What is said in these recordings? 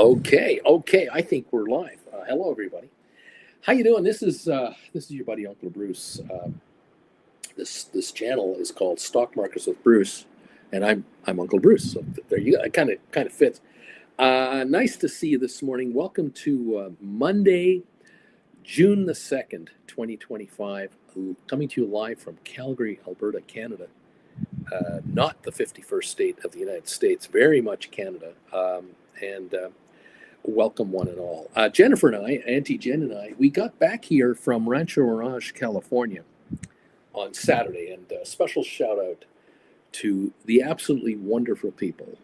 Okay. I think we're live. Hello, everybody. How you doing? This is your buddy Uncle Bruce. This channel is called Stock Markets with Bruce, and I'm Uncle Bruce. So there you go. It kind of fits. Nice to see you this morning. Welcome to Monday, June the 2nd, 2025. Coming to you live from Calgary, Alberta, Canada. Not the 51st state of the United States, very much Canada. And welcome one and all. Jennifer and I, Auntie Jen and I, we got back here from Rancho Mirage, California on Saturday, and a special shout out to the absolutely wonderful people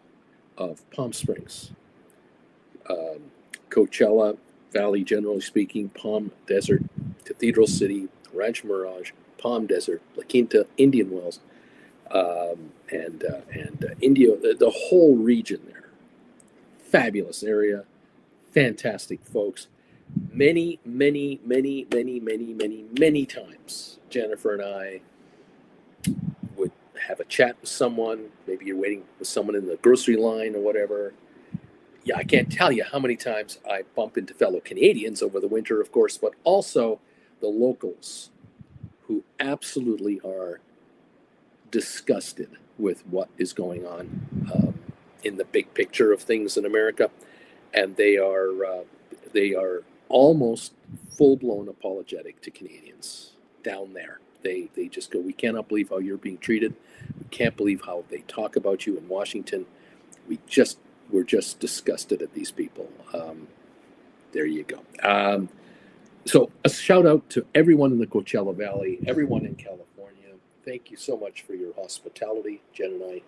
of Palm Springs, Coachella Valley, generally speaking, Palm Desert, Cathedral City, Rancho Mirage, Palm Desert, La Quinta, Indian Wells, and Indio, the whole region there. Fabulous area, fantastic folks. Many times, Jennifer and I would have a chat with someone. Maybe you're waiting with someone in the grocery line or whatever. Yeah, I can't tell you how many times I bump into fellow Canadians over the winter, of course, but also the locals who absolutely are disgusted with what is going on in the big picture of things in America, and they are almost full-blown apologetic to Canadians down there. They just go, we cannot believe how you're being treated. We can't believe how they talk about you in Washington. We're just disgusted at these people. There you go. So a shout out to everyone in the Coachella Valley, everyone in California. Thank you so much for your hospitality, Jen and I.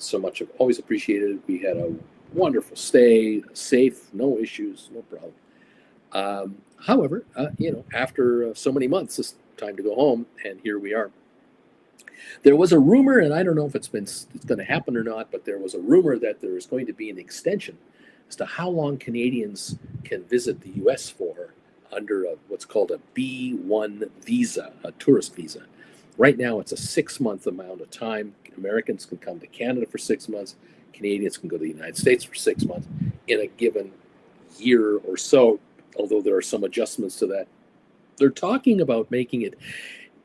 So much. I've always appreciated it. We had a wonderful stay, safe, no issues, no problem. However, after so many months, it's time to go home, and here we are. There was a rumor, and I don't know if it's going to happen or not, but there was a rumor that there is going to be an extension as to how long Canadians can visit the U.S. for under what's called a B1 visa, a tourist visa. Right now, it's a 6-month amount of time. Americans can come to Canada for 6 months. Canadians can go to the United States for 6 months in a given year or so, although there are some adjustments to that. They're talking about making it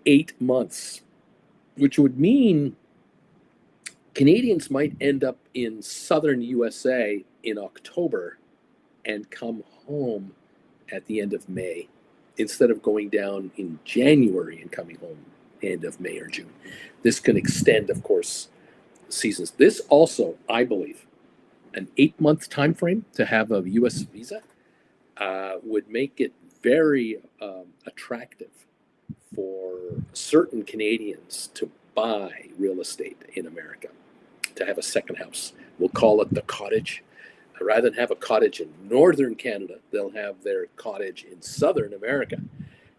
8 months, which would mean Canadians might end up in southern USA in October and come home at the end of May instead of going down in January and coming home end of May or June. This can extend, of course, seasons. This also, I believe, an 8-month time frame to have a U.S. visa would make it very attractive for certain Canadians to buy real estate in America, to have a second house. We'll call it the cottage. Rather than have a cottage in northern Canada, they'll have their cottage in southern America.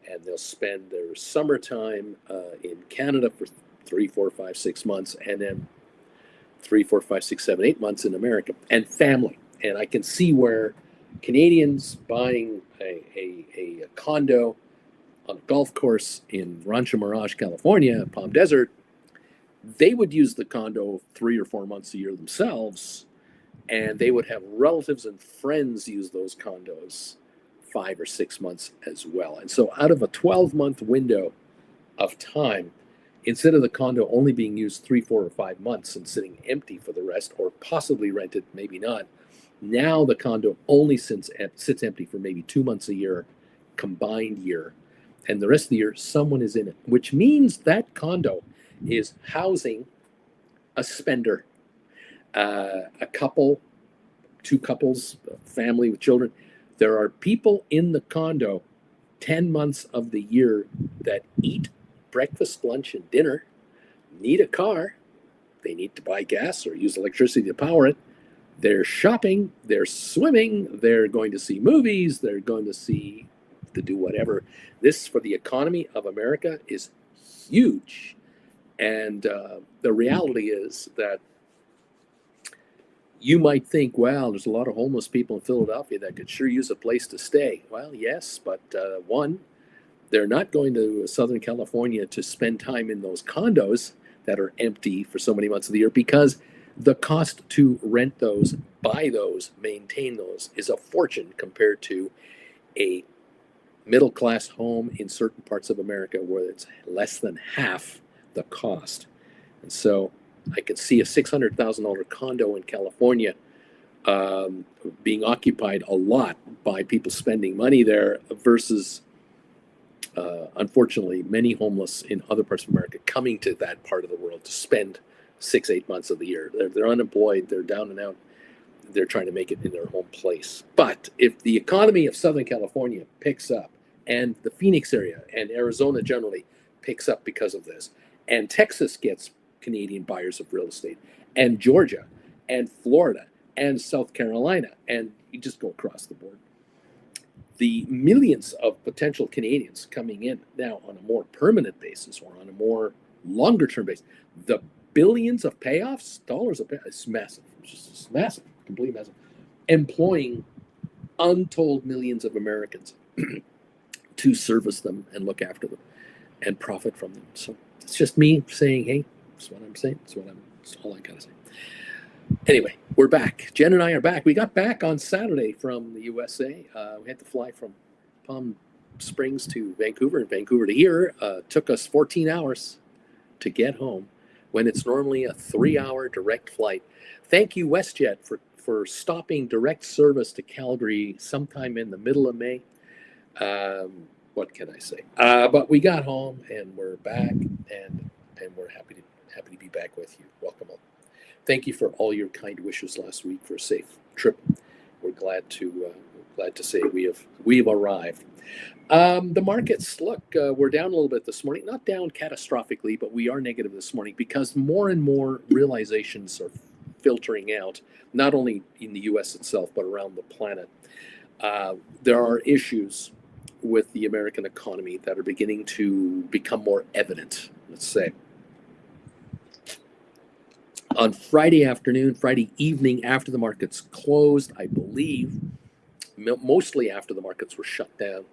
And they'll spend their summertime in Canada for 3, 4, 5, 6 months, and then 3, 4, 5, 6, 7, 8 months in America, and family. And I can see where Canadians buying a condo on a golf course in Rancho Mirage, California, Palm Desert, they would use the condo 3 or 4 months a year themselves, and they would have relatives and friends use those condos 5 or 6 months as well. And so out of a 12-month window of time, instead of the condo only being used 3, 4, or 5 months and sitting empty for the rest, or possibly rented, maybe not, now the condo only sits empty for maybe 2 months a year, combined year, and the rest of the year someone is in it, which means that condo is housing a spender, a couple, 2 couples, a family with children. There are people in the condo 10 months of the year that eat breakfast, lunch, and dinner, need a car, they need to buy gas or use electricity to power it, they're shopping, they're swimming, they're going to see movies, they're going to do whatever. This, for the economy of America, is huge. And the reality is that you might think, well, there's a lot of homeless people in Philadelphia that could sure use a place to stay. Well, yes, but one, they're not going to Southern California to spend time in those condos that are empty for so many months of the year, because The cost to rent those, buy those, maintain those is a fortune compared to a middle class home in certain parts of America where it's less than half the cost. And so I could see a $600,000 condo in California being occupied a lot by people spending money there versus, unfortunately, many homeless in other parts of America coming to that part of the world to spend 6-8 months of the year. They're unemployed, they're down and out, they're trying to make it in their home place. But if the economy of Southern California picks up, and the Phoenix area and Arizona generally picks up because of this, and Texas gets Canadian buyers of real estate, and Georgia, and Florida, and South Carolina, and you just go across the board. The millions of potential Canadians coming in now on a more permanent basis or on a more longer term basis, the billions of payoffs, dollars of payoffs, it's massive. It's just massive, completely massive. Employing untold millions of Americans to service them and look after them and profit from them. So it's just me saying, hey, that's what I'm saying. That's all I gotta say. Anyway, we're back. Jen and I are back. We got back on Saturday from the USA. We had to fly from Palm Springs to Vancouver and Vancouver to here. Took us 14 hours to get home when it's normally a 3-hour direct flight. Thank you, WestJet, for stopping direct service to Calgary sometime in the middle of May. What can I say? But we got home and we're back, and we're happy to be back with you. Welcome home. Thank you for all your kind wishes last week for a safe trip. We're glad to say we've arrived. The markets, look, we're down a little bit this morning. Not down catastrophically, but we are negative this morning because more and more realizations are filtering out, not only in the U.S. itself, but around the planet. There are issues with the American economy that are beginning to become more evident, let's say. On Friday evening after the markets closed, I believe, mostly after the markets were shut down,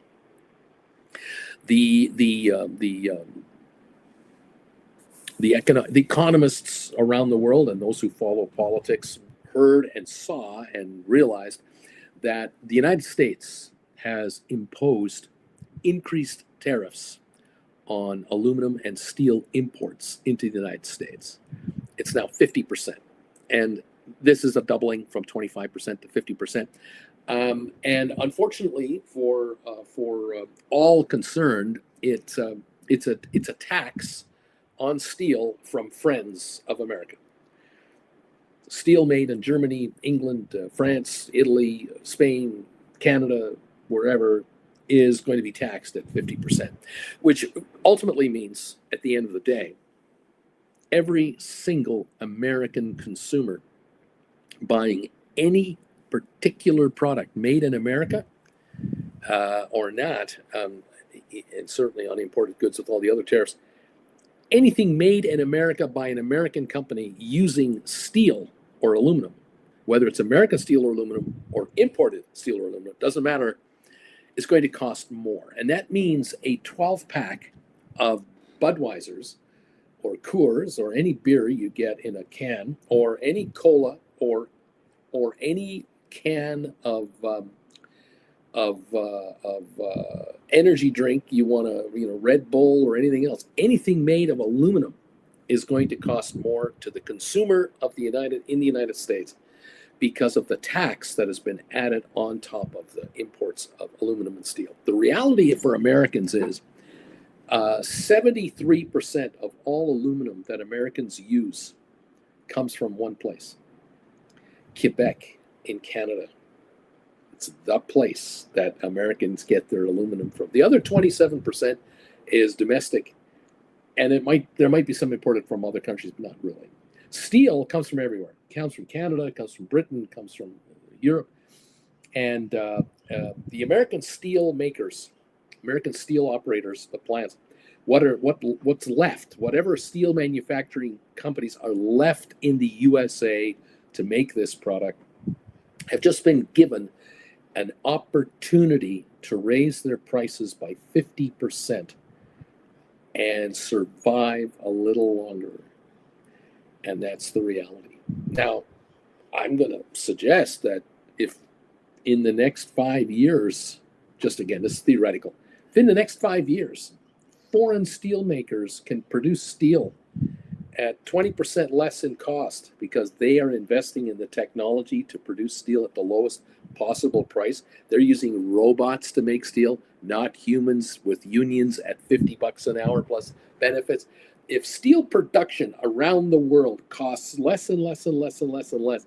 the economists around the world and those who follow politics heard and saw and realized that the United States has imposed increased tariffs on aluminum and steel imports into the United States. It's now 50%. And this is a doubling from 25% to 50%. And unfortunately for all concerned, it's a tax on steel from friends of America. Steel made in Germany, England, France, Italy, Spain, Canada, wherever, is going to be taxed at 50%, which ultimately means at the end of the day, every single American consumer buying any particular product made in America or not, and certainly on imported goods with all the other tariffs, anything made in America by an American company using steel or aluminum, whether it's American steel or aluminum or imported steel or aluminum, doesn't matter, is going to cost more. And that means a 12-pack of Budweiser's or Coors or any beer you get in a can, or any cola or any can of energy drink you want to, Red Bull or anything else, anything made of aluminum is going to cost more to the consumer of the United States because of the tax that has been added on top of the imports of aluminum and steel. The reality for Americans is 73% of all aluminum that Americans use comes from one place, Quebec in Canada. It's the place that Americans get their aluminum from. The other 27% is domestic, and there might be some imported from other countries, but not really. Steel comes from everywhere. It comes from Canada, it comes from Britain, it comes from Europe. And the American steel makers, American steel operators, the plants, what's left, whatever steel manufacturing companies are left in the USA to make this product, have just been given an opportunity to raise their prices by 50% and survive a little longer. And that's the reality. Now, I'm going to suggest that if in the next 5 years, just again, this is theoretical, if in the next 5 years, foreign steel makers can produce steel at 20% less in cost because they are investing in the technology to produce steel at the lowest possible price. They're using robots to make steel, not humans with unions at $50 an hour plus benefits. If steel production around the world costs less and less and less and less and less,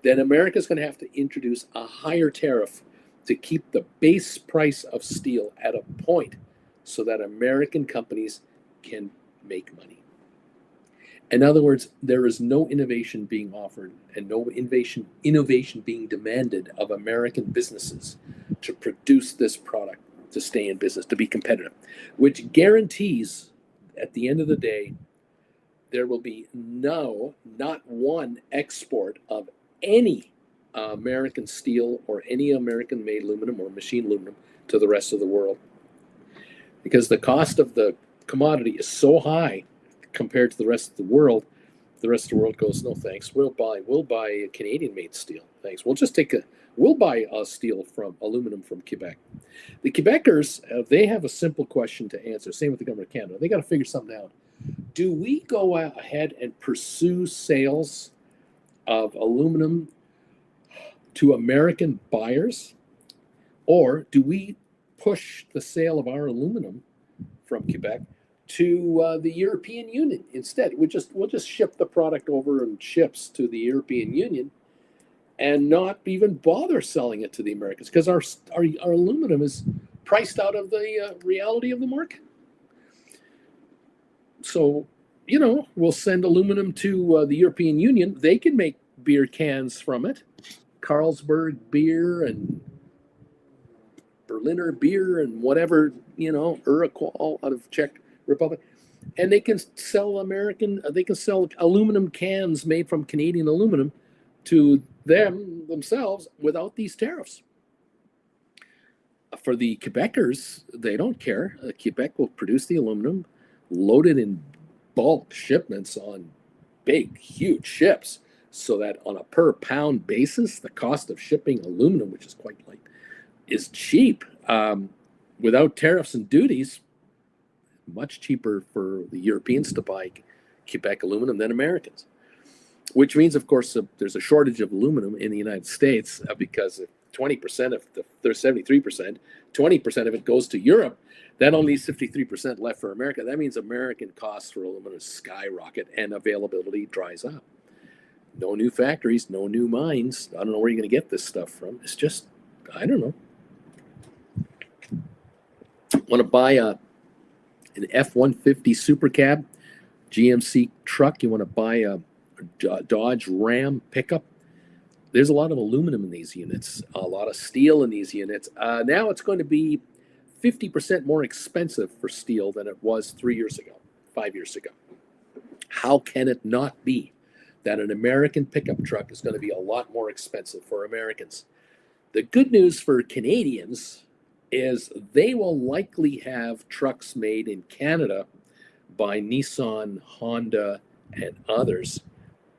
then America's going to have to introduce a higher tariff to keep the base price of steel at a point so that American companies can make money. In other words, there is no innovation being offered and no innovation being demanded of American businesses to produce this product, to stay in business, to be competitive, which guarantees at the end of the day, there will be not one export of any American steel or any American made aluminum or machine aluminum to the rest of the world. Because the cost of the commodity is so high compared to the rest of the world goes, no thanks. We'll buy Canadian-made steel. Thanks. We'll buy steel from aluminum from Quebec. The Quebecers, they have a simple question to answer. Same with the government of Canada. They got to figure something out. Do we go ahead and pursue sales of aluminum to American buyers, or do we push the sale of our aluminum from Quebec to the European Union instead? We'll just ship the product over in ships to the European Union and not even bother selling it to the Americans because our aluminum is priced out of the reality of the market. So, we'll send aluminum to the European Union. They can make beer cans from it, Carlsberg beer and Berliner beer and whatever, Urquell out of Czech Republic, and they can sell aluminum cans made from Canadian aluminum to themselves without these tariffs. For the Quebecers, they don't care. Quebec will produce the aluminum, load it in bulk shipments on big, huge ships, so that on a per pound basis, the cost of shipping aluminum, which is quite light, is cheap. Without tariffs and duties, much cheaper for the Europeans to buy Quebec aluminum than Americans, which means, of course, there's a shortage of aluminum in the United States because 20% of there's 73%, 20% of it goes to Europe. That only leaves 53% left for America. That means American costs for aluminum skyrocket and availability dries up. No new factories, no new mines. I don't know where you're going to get this stuff from. It's just, I don't know. Want to buy an F-150 Super Cab, GMC truck? You want to buy a Dodge Ram pickup? There's a lot of aluminum in these units, a lot of steel in these units. Now it's going to be 50% more expensive for steel than it was 5 years ago. How can it not be that an American pickup truck is going to be a lot more expensive for Americans? The good news for Canadians is they will likely have trucks made in Canada by Nissan, Honda, and others,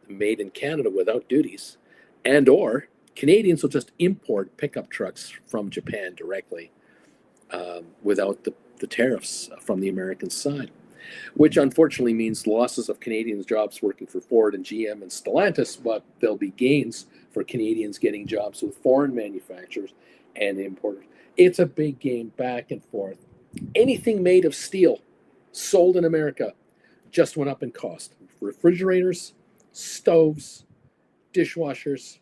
made in Canada without duties, and or Canadians will just import pickup trucks from Japan directly without the tariffs from the American side, which unfortunately means losses of Canadians' jobs working for Ford and GM and Stellantis, but there'll be gains for Canadians getting jobs with foreign manufacturers and importers. It's a big game back and forth. Anything made of steel sold in America just went up in cost. Refrigerators, stoves, dishwashers,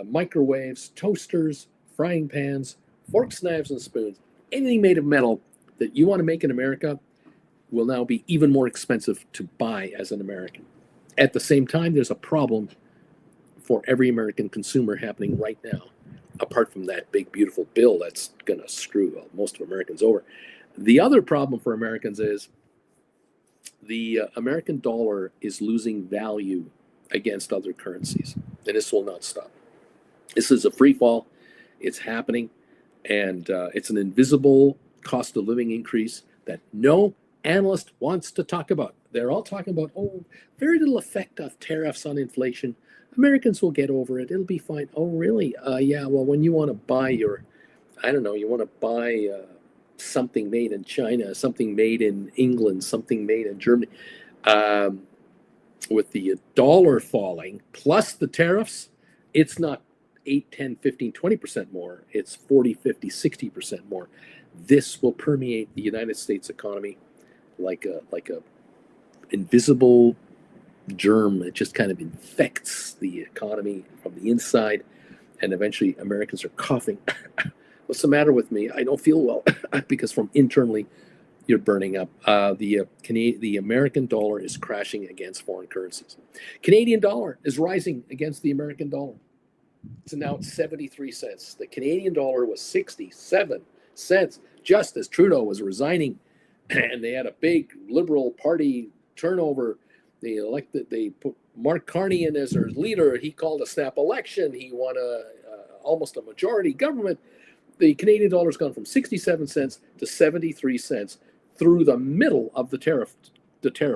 microwaves, toasters, frying pans, forks, knives, and spoons. Anything made of metal that you want to make in America will now be even more expensive to buy as an American. At the same time, there's a problem for every American consumer happening right now, apart from that big, beautiful bill that's going to screw most of Americans over. The other problem for Americans is the American dollar is losing value against other currencies, and this will not stop. This is a free fall. It's happening, and it's an invisible cost of living increase that no analyst wants to talk about. They're all talking about, oh, very little effect of tariffs on inflation. Americans will get over it. It'll be fine. Oh, really? Yeah. Well, when you want to buy your, I don't know, you want to buy something made in China, something made in England, something made in Germany, um, with the dollar falling plus the tariffs, it's not 8, 10, 15, 20% more. It's 40, 50, 60% more. This will permeate the United States economy like a invisible germ. It just kind of infects the economy from the inside, and eventually Americans are coughing. What's the matter with me? I don't feel well because from internally you're burning up. The American dollar is crashing against foreign currencies. Canadian dollar is rising against the American dollar. So now it's 73 cents. The Canadian dollar was 67 cents just as Trudeau was resigning, and they had a big Liberal Party turnover. They put Mark Carney in as their leader. He called a snap election. He won almost a majority government. The Canadian dollar's gone from 67 cents to 73 cents through the middle of the tariff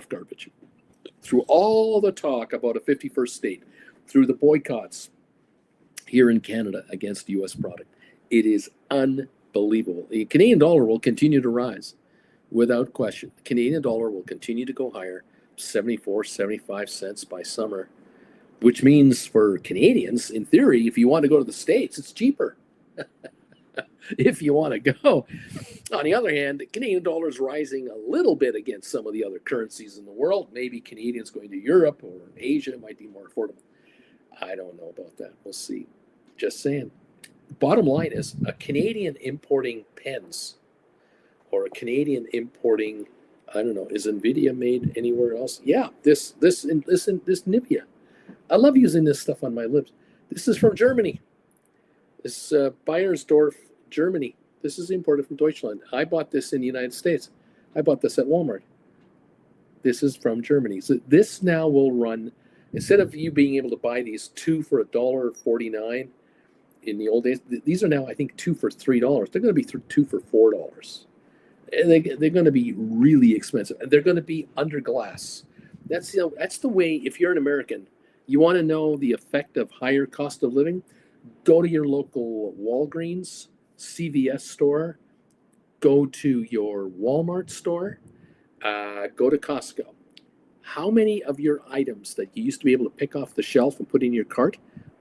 garbage, through all the talk about a 51st state, through the boycotts here in Canada against U.S. product. It is unbelievable. The Canadian dollar will continue to rise without question. The Canadian dollar will continue to go higher, 74, 75 cents by summer, which means for Canadians, in theory, if you want to go to the States, it's cheaper. If you want to go. On the other hand, the Canadian dollar is rising a little bit against some of the other currencies in the world. Maybe Canadians going to Europe or Asia might be more affordable. I don't know about that. We'll see. Just saying. Bottom line is a Canadian importing pens or a Canadian importing, I don't know, is NVIDIA made anywhere else? Yeah, this Nivea. I love using this stuff on my lips. This is from Germany. This Bayersdorf, Germany. This is imported from Deutschland. I bought this in the United States. I bought this at Walmart. This is from Germany. So this now will run, instead of you being able to buy these two for $1.49 in the old days, these are now, I think, two for $3. They're going to be two for $4. And they're going to be really expensive. And they're going to be under glass. That's the way, if you're an American, you want to know the effect of higher cost of living, go to your local Walgreens, CVS store, go to your Walmart store, go to Costco. How many of your items that you used to be able to pick off the shelf and put in your cart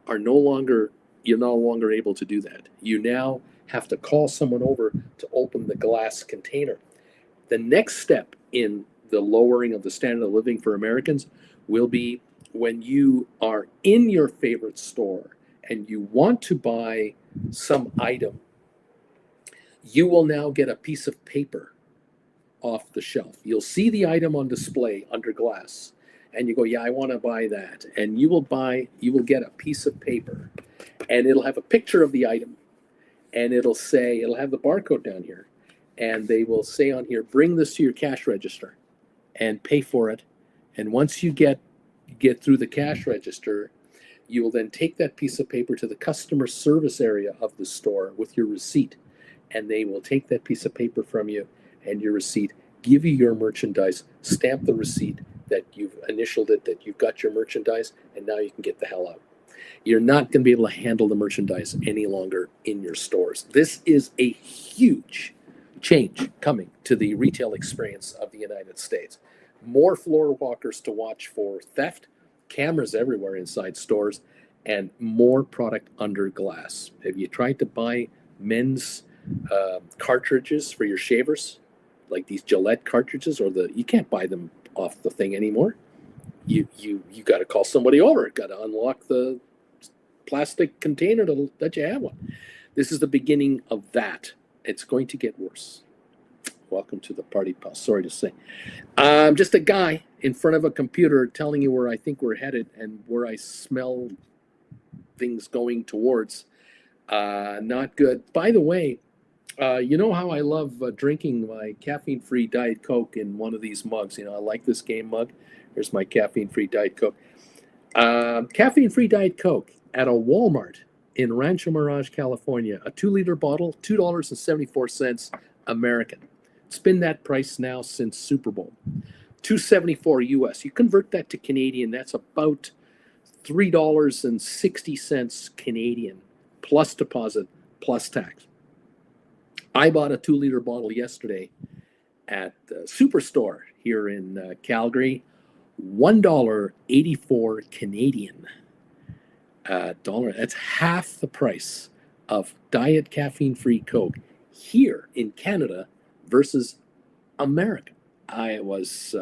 are you're no longer able to do that. You now have to call someone over to open the glass container. The next step in the lowering of the standard of living for Americans will be when you are in your favorite store and you want to buy some item, you will now get a piece of paper off the shelf. You'll see the item on display under glass and you go, yeah, I want to buy that. And you will get a piece of paper and it'll have a picture of the item and it'll have the barcode down here and they will say on here, bring this to your cash register and pay for it. And once you get through the cash register, you will then take that piece of paper to the customer service area of the store with your receipt. And they will take that piece of paper from you and your receipt, give you your merchandise, stamp the receipt that you've initialed it, that you've got your merchandise, and now you can get the hell out. You're not going to be able to handle the merchandise any longer in your stores. This is a huge change coming to the retail experience of the United States. More floor walkers to watch for theft, cameras everywhere inside stores, and more product under glass. Have you tried to buy men's cartridges for your shavers, like these Gillette cartridges, you can't buy them off the thing anymore. You got to call somebody over. Got to unlock the plastic container to let you have one. This is the beginning of that. It's going to get worse. Welcome to the party, pal. Sorry to say. I'm just a guy in front of a computer telling you where I think we're headed and where I smell things going towards. Not good. By the way, you know how I love drinking my caffeine-free Diet Coke in one of these mugs. I like this game mug. Here's my caffeine-free Diet Coke. Caffeine-free Diet Coke at a Walmart in Rancho Mirage, California. A 2-liter bottle, $2.74 American. It's been that price now since Super Bowl. 274 US. You convert that to Canadian, that's about $3.60 Canadian, plus deposit, plus tax. I bought a 2-liter bottle yesterday at the Superstore here in Calgary, $1.84 Canadian. Dollar. That's half the price of diet caffeine-free Coke here in Canada versus America. I was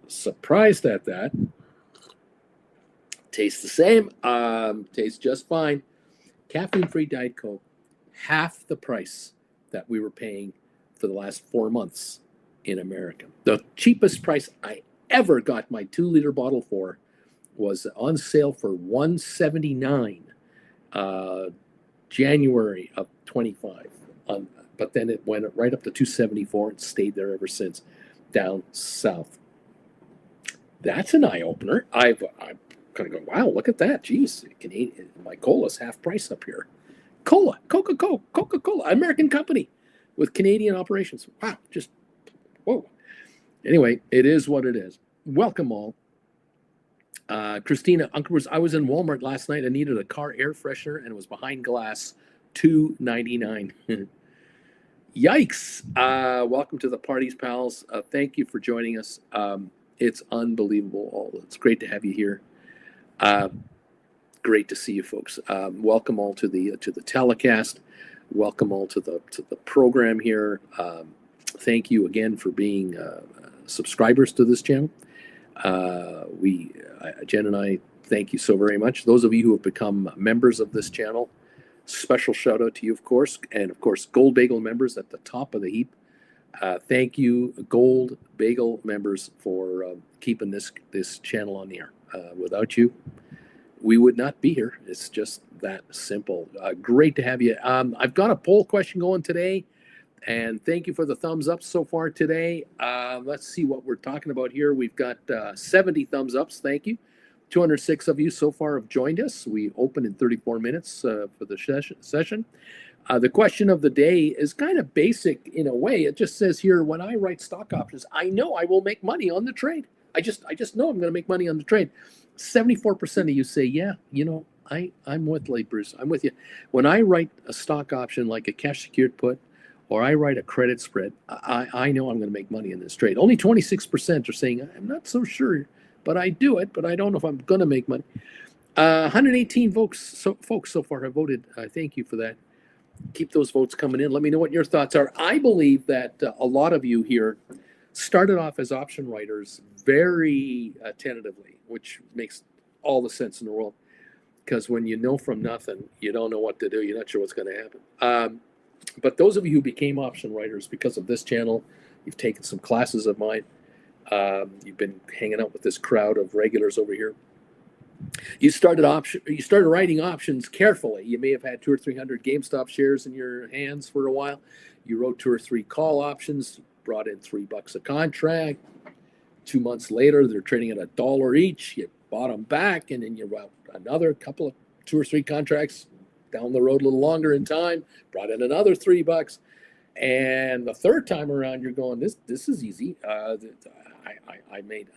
surprised at that. Tastes the same. Tastes just fine. Caffeine-free Diet Coke, half the price that we were paying for the last 4 months in America. The cheapest price I ever got my 2-liter bottle for was on sale for $179, January of 25. But then it went right up to $274 and stayed there ever since, down south. That's an eye opener. I'm kind of go, wow, look at that. Jeez, Canadian, my cola's half price up here. Coca-Cola, American company with Canadian operations. Wow, just whoa. Anyway, it is what it is. Welcome all. Christina, Uncle Bruce, I was in Walmart last night. I needed a car air freshener and it was behind glass, $2.99. Yikes. Welcome to the parties, pals. Thank you for joining us. It's unbelievable. It's great to have you here. Great to see you folks. Welcome all to the telecast. Welcome all to the program here. Thank you again for being subscribers to this channel. Jen and I thank you so very much. Those of you who have become members of this channel, special shout out to you, of course, and of course, Gold Bagel members at the top of the heap. Thank you, Gold Bagel members, for keeping this channel on the air. Without you, we would not be here. It's just that simple. Great to have you. I've got a poll question going today, and thank you for the thumbs up so far today. Let's see what we're talking about here. We've got 70 thumbs ups. Thank you. 206 of you so far have joined us. We open in 34 minutes for the session. The question of the day is kind of basic in a way. It just says here, when I write stock options, I know I will make money on the trade. I just know I'm going to make money on the trade. 74% of you say, yeah, I'm with Late Bruce. I'm with you. When I write a stock option like a cash secured put, or I write a credit spread, I know I'm going to make money in this trade. Only 26% are saying, I'm not so sure, but I do it, but I don't know if I'm going to make money. 118 folks so far have voted. Thank you for that. Keep those votes coming in. Let me know what your thoughts are. I believe that a lot of you here started off as option writers very tentatively, which makes all the sense in the world. Because when you know from nothing, you don't know what to do. You're not sure what's going to happen. But those of you who became option writers because of this channel, you've taken some classes of mine. You've been hanging out with this crowd of regulars over here. You started writing options carefully. You may have had 200 or 300 GameStop shares in your hands for a while. You wrote 2 or 3 call options, brought in $3 a contract. 2 months later, they're trading at $1 each. You bought them back, and then you wrote another couple of 2 or 3 contracts down the road a little longer in time, brought in another $3. And the third time around, you're going, this is easy. I made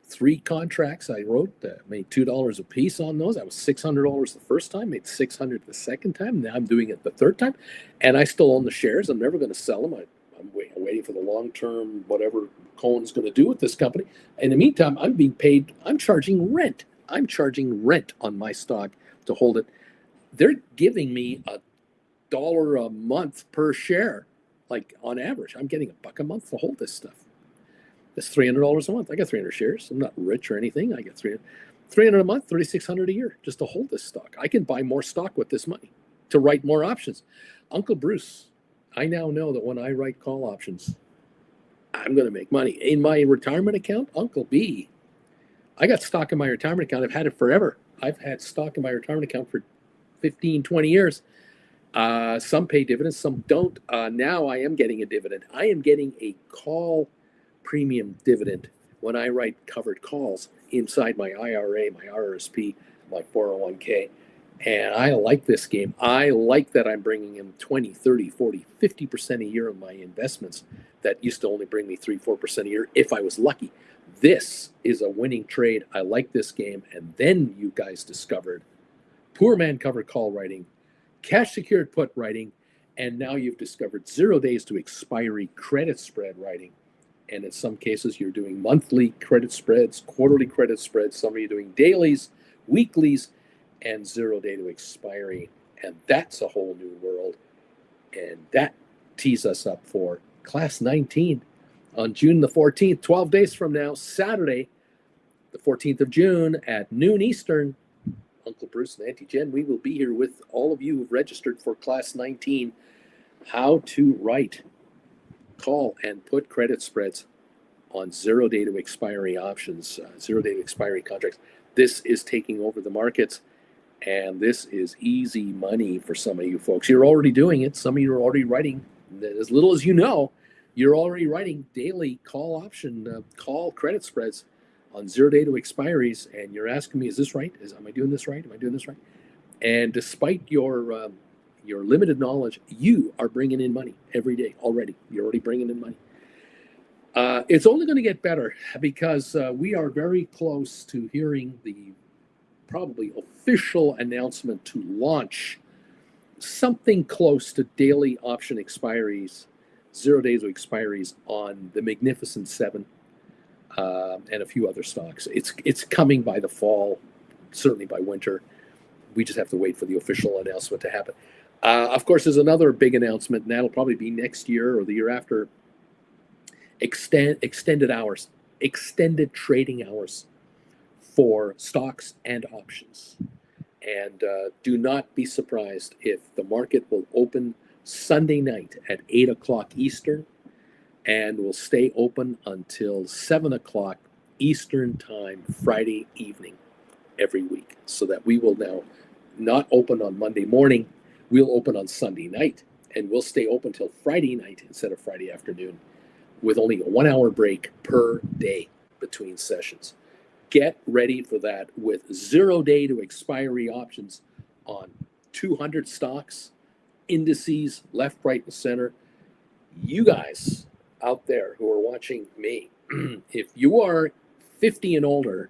3 contracts I wrote, made $2 a piece on those. That was $600 the first time, made $600 the second time. Now I'm doing it the third time, and I still own the shares. I'm never going to sell them. I'm waiting for the long-term, whatever Cohen's going to do with this company. In the meantime, I'm being paid. I'm charging rent. I'm charging rent on my stock to hold it. They're giving me $1 a month per share, like on average. I'm getting $1 a month to hold this stuff. That's $300 a month. I got 300 shares. I'm not rich or anything. I get $300 a month, $3,600 a year just to hold this stock. I can buy more stock with this money to write more options. Uncle Bruce, I now know that when I write call options, I'm going to make money. In my retirement account, Uncle B, I got stock in my retirement account. I've had it forever. I've had stock in my retirement account for 15, 20 years. Some pay dividends, some don't. Now I am getting a dividend. I am getting a call premium dividend when I write covered calls inside my IRA, my RRSP, my 401k. And I like this game. I like that I'm bringing in 20, 30, 40, 50% a year of my investments that used to only bring me 3, 4% a year if I was lucky. This is a winning trade. I like this game. And then you guys discovered poor man covered call writing, cash secured put writing, and now you've discovered 0 days to expiry credit spread writing. And in some cases, you're doing monthly credit spreads, quarterly credit spreads. Some of you are doing dailies, weeklies, and 0 day to expiry. And that's a whole new world. And that tees us up for Class 19 on June the 14th, 12 days from now, Saturday, the 14th of June at noon Eastern. Uncle Bruce and Auntie Jen, we will be here with all of you who've registered for Class 19, how to write, call, and put credit spreads on 0 day to expiry options, 0 day to expiry contracts. This is taking over the markets. And this is easy money for some of you folks. You're already doing it. Some of you are already writing, as little as you know, you're already writing daily call option, call credit spreads on 0 day to expiries. And you're asking me, is this right? Am I doing this right? Am I doing this right? And despite your limited knowledge, you are bringing in money every day already. You're already bringing in money. It's only going to get better because we are very close to hearing the probably official announcement to launch something close to daily option expiries, 0 days of expiries on the Magnificent Seven and a few other stocks. It's coming by the fall, certainly by winter. We just have to wait for the official announcement to happen. Of course, there's another big announcement, and that'll probably be next year or the year after. Extended hours, extended trading hours for stocks and options. And do not be surprised if the market will open Sunday night at 8 o'clock Eastern and will stay open until 7 o'clock Eastern time Friday evening every week, so that we will now not open on Monday morning. We'll open on Sunday night, and we'll stay open till Friday night instead of Friday afternoon, with only a 1 hour break per day between sessions. Get ready for that with 0 day to expiry options on 200 stocks, indices, left, right, and center. You guys out there who are watching me, if you are 50 and older,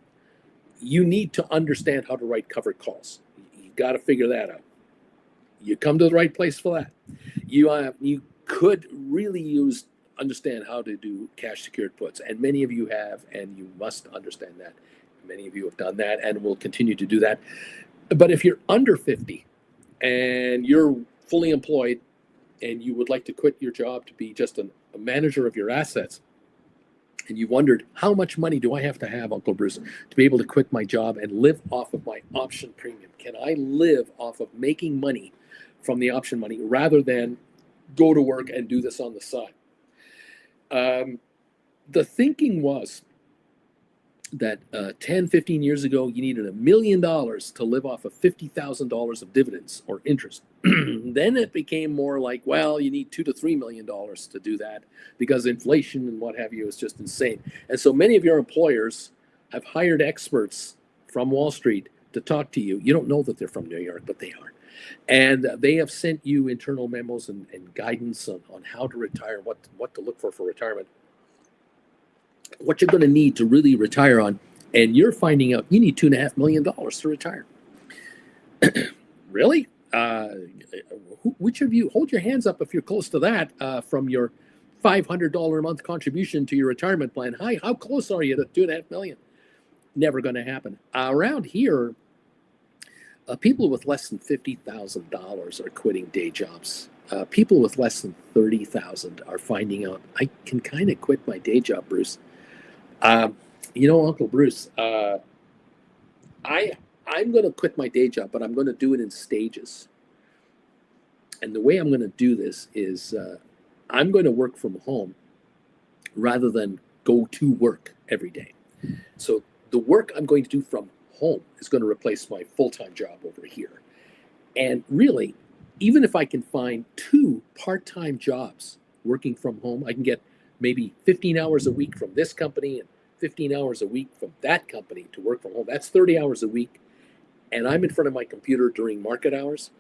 you need to understand how to write covered calls. You got to figure that out. You come to the right place for that. You could really understand how to do cash secured puts, and many of you have, and you must understand that. Many of you have done that and will continue to do that. But if you're under 50 and you're fully employed and you would like to quit your job to be just a manager of your assets, and you wondered, how much money do I have to have, Uncle Bruce, to be able to quit my job and live off of my option premium? Can I live off of making money from the option money rather than go to work and do this on the side? The thinking was that 10, 15 years ago, you needed $1 million to live off of $50,000 of dividends or interest. Then it became more like, well, you need $2 to $3 million to do that because inflation and what have you is just insane. And so many of your employers have hired experts from Wall Street to talk to you. You don't know that they're from New York, but they are. And they have sent you internal memos and guidance on how to retire, what to look for retirement, what you're going to need to really retire on. And you're finding out you need $2.5 million to retire. Really? Which of you, hold your hands up if you're close to that from your $500 a month contribution to your retirement plan. Hi, how close are you to $2.5 million? Never going to happen. Around here, people with less than $50,000 are quitting day jobs. People with less than $30,000 are finding out, I can kind of quit my day job, Bruce. Uncle Bruce, I'm going to quit my day job, but I'm going to do it in stages. And the way I'm going to do this is I'm going to work from home rather than go to work every day. So the work I'm going to do from home is going to replace my full-time job over here. And really, even if I can find 2 part-time jobs working from home, I can get maybe 15 hours a week from this company and 15 hours a week from that company to work from home. That's 30 hours a week. and I'm in front of my computer during market hours,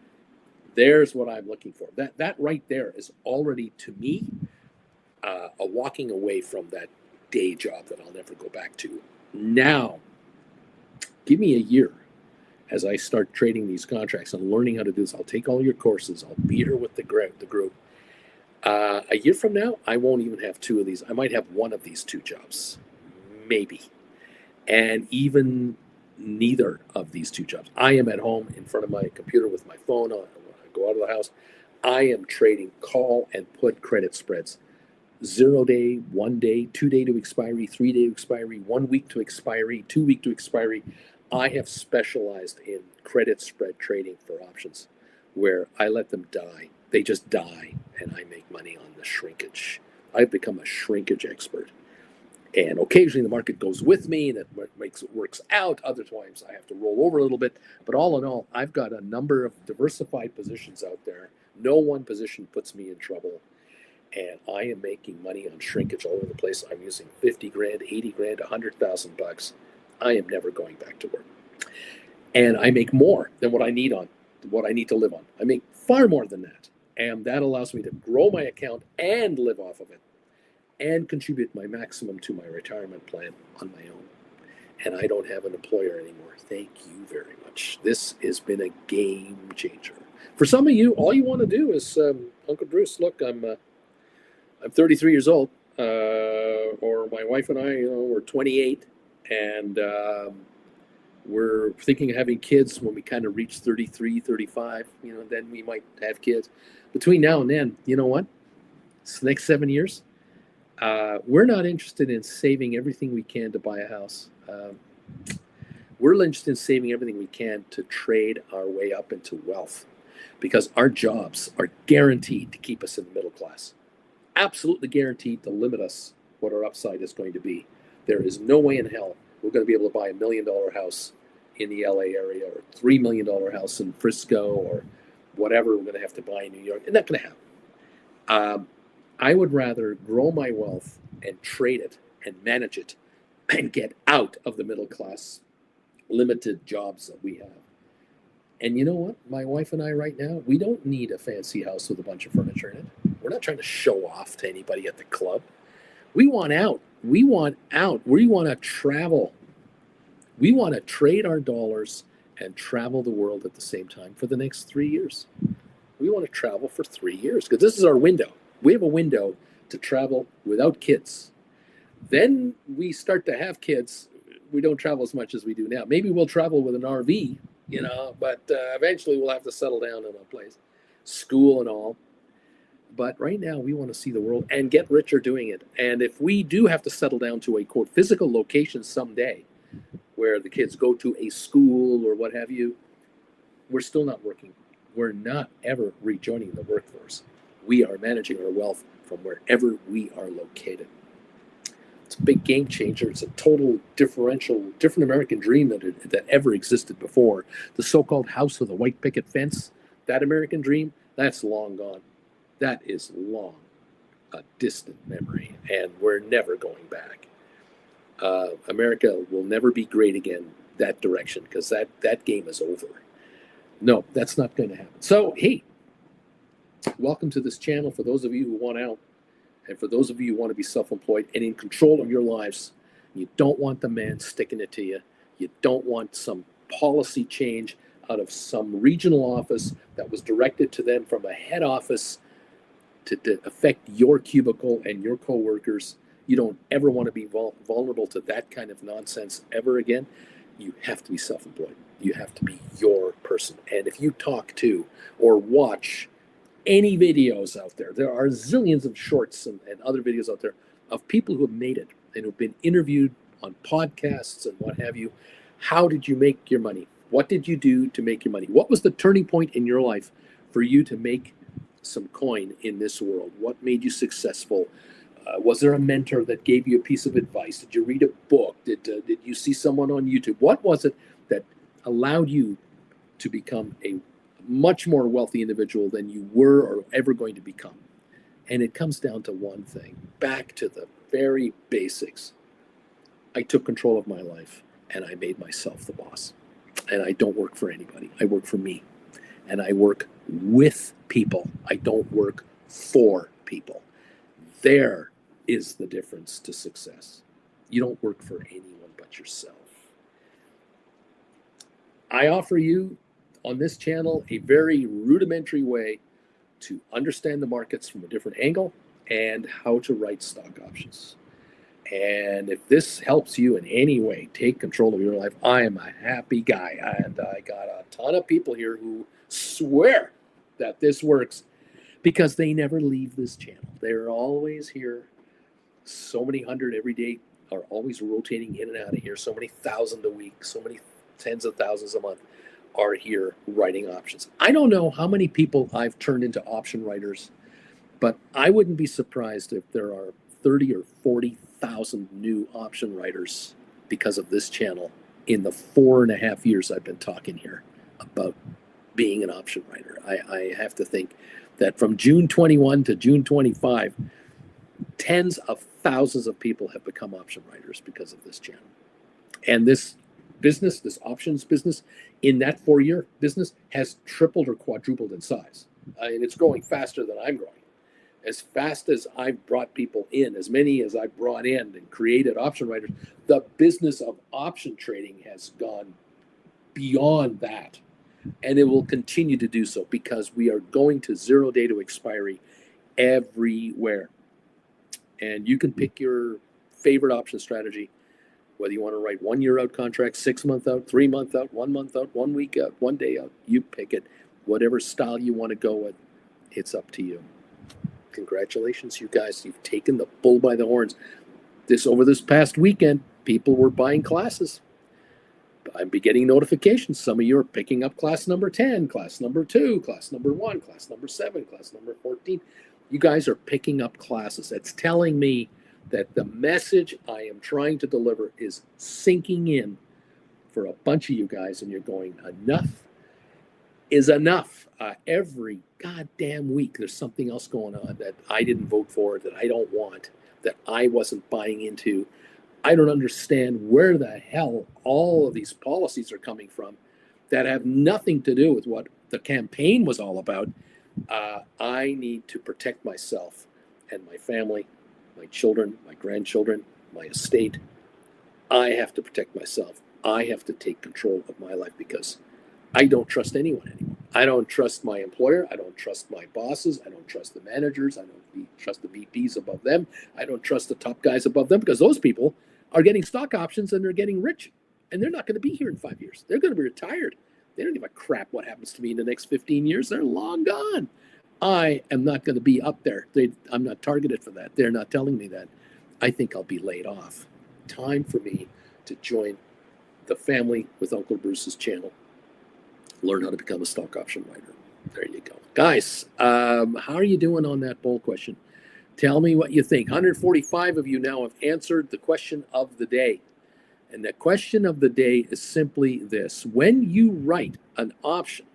there's what I'm looking for. That right there is already, to me, a walking away from that day job that I'll never go back to. Now, give me a year as I start trading these contracts and learning how to do this. I'll take all your courses. I'll be here with the group. A year from now, I won't even have two of these. I might have one of these two jobs, maybe. And even neither of these two jobs. I am at home in front of my computer with my phone on. When I go out of the house, I am trading call and put credit spreads. 0 day, 1 day, 2 day to expiry, 3 day to expiry, 1 week to expiry, 2 week to expiry. I have specialized in credit spread trading for options where I let them die. They just die, and I make money on the shrinkage. I've become a shrinkage expert. And occasionally the market goes with me, and it works out. Other times I have to roll over a little bit. But all in all, I've got a number of diversified positions out there. No one position puts me in trouble. And I am making money on shrinkage all over the place. I'm using 50 grand, 80 grand, $100,000. I am never going back to work. And I make more than what I need to live on. I make far more than that. And that allows me to grow my account and live off of it and contribute my maximum to my retirement plan on my own. And I don't have an employer anymore. Thank you very much. This has been a game changer. For some of you, all you want to do is, Uncle Bruce, look, I'm 33 years old, or my wife and I, we're 28, and we're thinking of having kids when we kind of reach 33, 35, then we might have kids. Between now and then, you know what? It's the next 7 years. We're not interested in saving everything we can to buy a house. We're interested in saving everything we can to trade our way up into wealth, because our jobs are guaranteed to keep us in the middle class. Absolutely guaranteed to limit us what our upside is going to be. There is no way in hell we're going to be able to buy $1 million house in the LA area, or $3 million house in Frisco, or whatever we're going to have to buy in New York. It's not going to happen. I would rather grow my wealth and trade it and manage it and get out of the middle class limited jobs that we have. And you know what? My wife and I right now, we don't need a fancy house with a bunch of furniture in it. We're not trying to show off to anybody at the club. We want out. We want out. We want to travel. We want to trade our dollars and travel the world at the same time for the next 3 years. We want to travel for 3 years because this is our window. We have a window to travel without kids. Then we start to have kids. We don't travel as much as we do now. Maybe we'll travel with an RV, but eventually we'll have to settle down in a place, school and all. But right now we want to see the world and get richer doing it. And if we do have to settle down to a, quote, physical location someday where the kids go to a school or what have you, we're still not working. We're not ever rejoining the workforce. We are managing our wealth from wherever we are located. It's a big game changer. It's a total different American dream that ever existed before. The so-called house with a white picket fence, that American dream, that's long gone. That is long, a distant memory, and we're never going back. America will never be great again that direction, because that game is over. No, that's not going to happen. So, hey, welcome to this channel for those of you who want out, and for those of you who want to be self-employed and in control of your lives. You don't want the man sticking it to you. You don't want some policy change out of some regional office that was directed to them from a head office to affect your cubicle and your coworkers. You don't ever want to be vulnerable to that kind of nonsense ever again. You have to be self-employed. You have to be your person. And if you talk to or watch any videos out there, there are zillions of shorts and other videos out there of people who have made it and who've been interviewed on podcasts and what have you. How did you make your money? What did you do to make your money? What was the turning point in your life for you to make some coin in this world? What made you successful? Was there a mentor that gave you a piece of advice? Did you read a book? Did you see someone on YouTube? What was it that allowed you to become a much more wealthy individual than you were or ever going to become? And it comes down to one thing, back to the very basics. I took control of my life and I made myself the boss. And I don't work for anybody. I work for me. And I work with people. I don't work for people. There is the difference to success. You don't work for anyone but yourself. I offer you on this channel a very rudimentary way to understand the markets from a different angle and how to write stock options. And if this helps you in any way take control of your life, I am a happy guy. And I got a ton of people here who swear that this works because they never leave this channel. They're always here. So many hundred every day are always rotating in and out of here. So many thousand a week, so many tens of thousands a month are here writing options. I don't know how many people I've turned into option writers, but I wouldn't be surprised if there are 30 or 40,000 new option writers because of this channel in the 4.5 years I've been talking here about being an option writer. I have to think that from June 21 to June 25, tens of thousands of people have become option writers because of this channel. And this business, this options business, in that 4-year business has tripled or quadrupled in size. And it's growing faster than I'm growing. As fast as I've brought people in, as many as I've brought in and created option writers, the business of option trading has gone beyond that. And it will continue to do so because we are going to 0 day to expiry everywhere. And you can pick your favorite option strategy, whether you want to write 1 year out contracts, 6 month out, 3 month out, 1 month out, 1 week out, 1 day out. You pick it. Whatever style you want to go with, it's up to you. Congratulations, you guys. You've taken the bull by the horns. Over this past weekend, people were buying classes. I'm getting notifications. Some of you are picking up class number 10, class number 2, class number 1, class number 7, class number 14. You guys are picking up classes. It's telling me that the message I am trying to deliver is sinking in for a bunch of you guys, and you're going, enough is enough. Every goddamn week, there's something else going on that I didn't vote for, that I don't want, that I wasn't buying into. I don't understand where the hell all of these policies are coming from that have nothing to do with what the campaign was all about. I need to protect myself and my family, my children, my grandchildren, my estate. I have to protect myself. I have to take control of my life because I don't trust anyone anymore. I don't trust my employer. I don't trust my bosses. I don't trust the managers. I don't trust the VPs above them. I don't trust the top guys above them because those people are getting stock options and they're getting rich. And they're not going to be here in 5 years. They're going to be retired. They don't give a crap what happens to me in the next 15 years. They're long gone. I am not going to be up there. I'm not targeted for that. They're not telling me that. I think I'll be laid off. Time for me to join the family with Uncle Bruce's channel. Learn how to become a stock option writer. There you go. Guys, how are you doing on that poll question? Tell me what you think. 145 of you now have answered the question of the day. And the question of the day is simply this. When you write an option,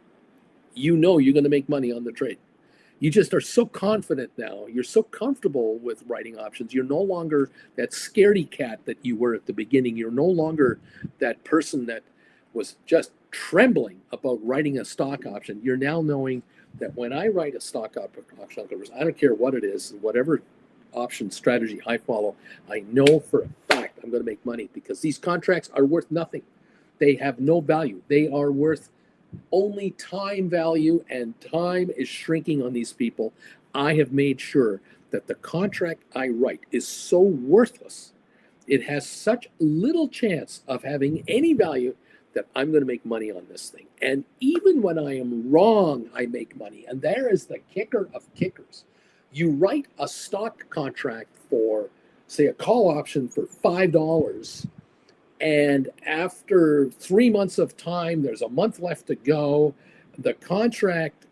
you know you're going to make money on the trade. You just are so confident now. You're so comfortable with writing options. You're no longer that scaredy cat that you were at the beginning. You're no longer that person that was just trembling about writing a stock option. You're now knowing that when I write a stock option, I don't care what it is, whatever option strategy I follow, I know for a fact I'm going to make money because these contracts are worth nothing. They have no value. They are worth only time value, and time is shrinking on these people. I have made sure that the contract I write is so worthless, it has such little chance of having any value that I'm going to make money on this thing. And even when I am wrong, I make money. And there is the kicker of kickers. You write a stock contract for, say, a call option for $5. And after 3 months of time, there's a month left to go. The contract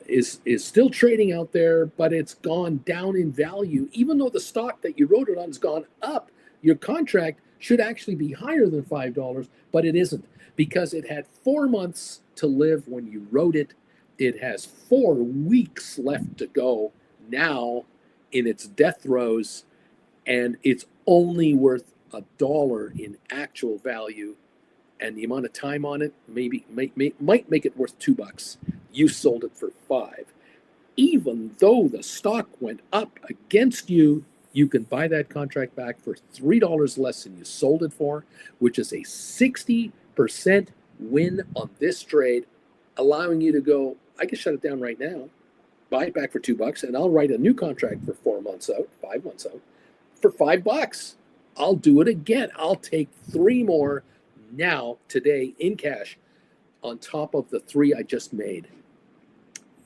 is still trading out there, but it's gone down in value. Even though the stock that you wrote it on has gone up, your contract should actually be higher than $5, but it isn't because it had 4 months to live when you wrote it. It has 4 weeks left to go now in its death throes, and it's only worth $1 in actual value, and the amount of time on it might make it worth $2. You sold it for $5. Even though the stock went up against you, you can buy that contract back for $3 less than you sold it for, which is a 60% win on this trade, allowing you to go, I can shut it down right now, buy it back for $2, and I'll write a new contract for 4 months out, 5 months out, for $5. I'll do it again. I'll take 3 more now, today, in cash, on top of the 3 I just made.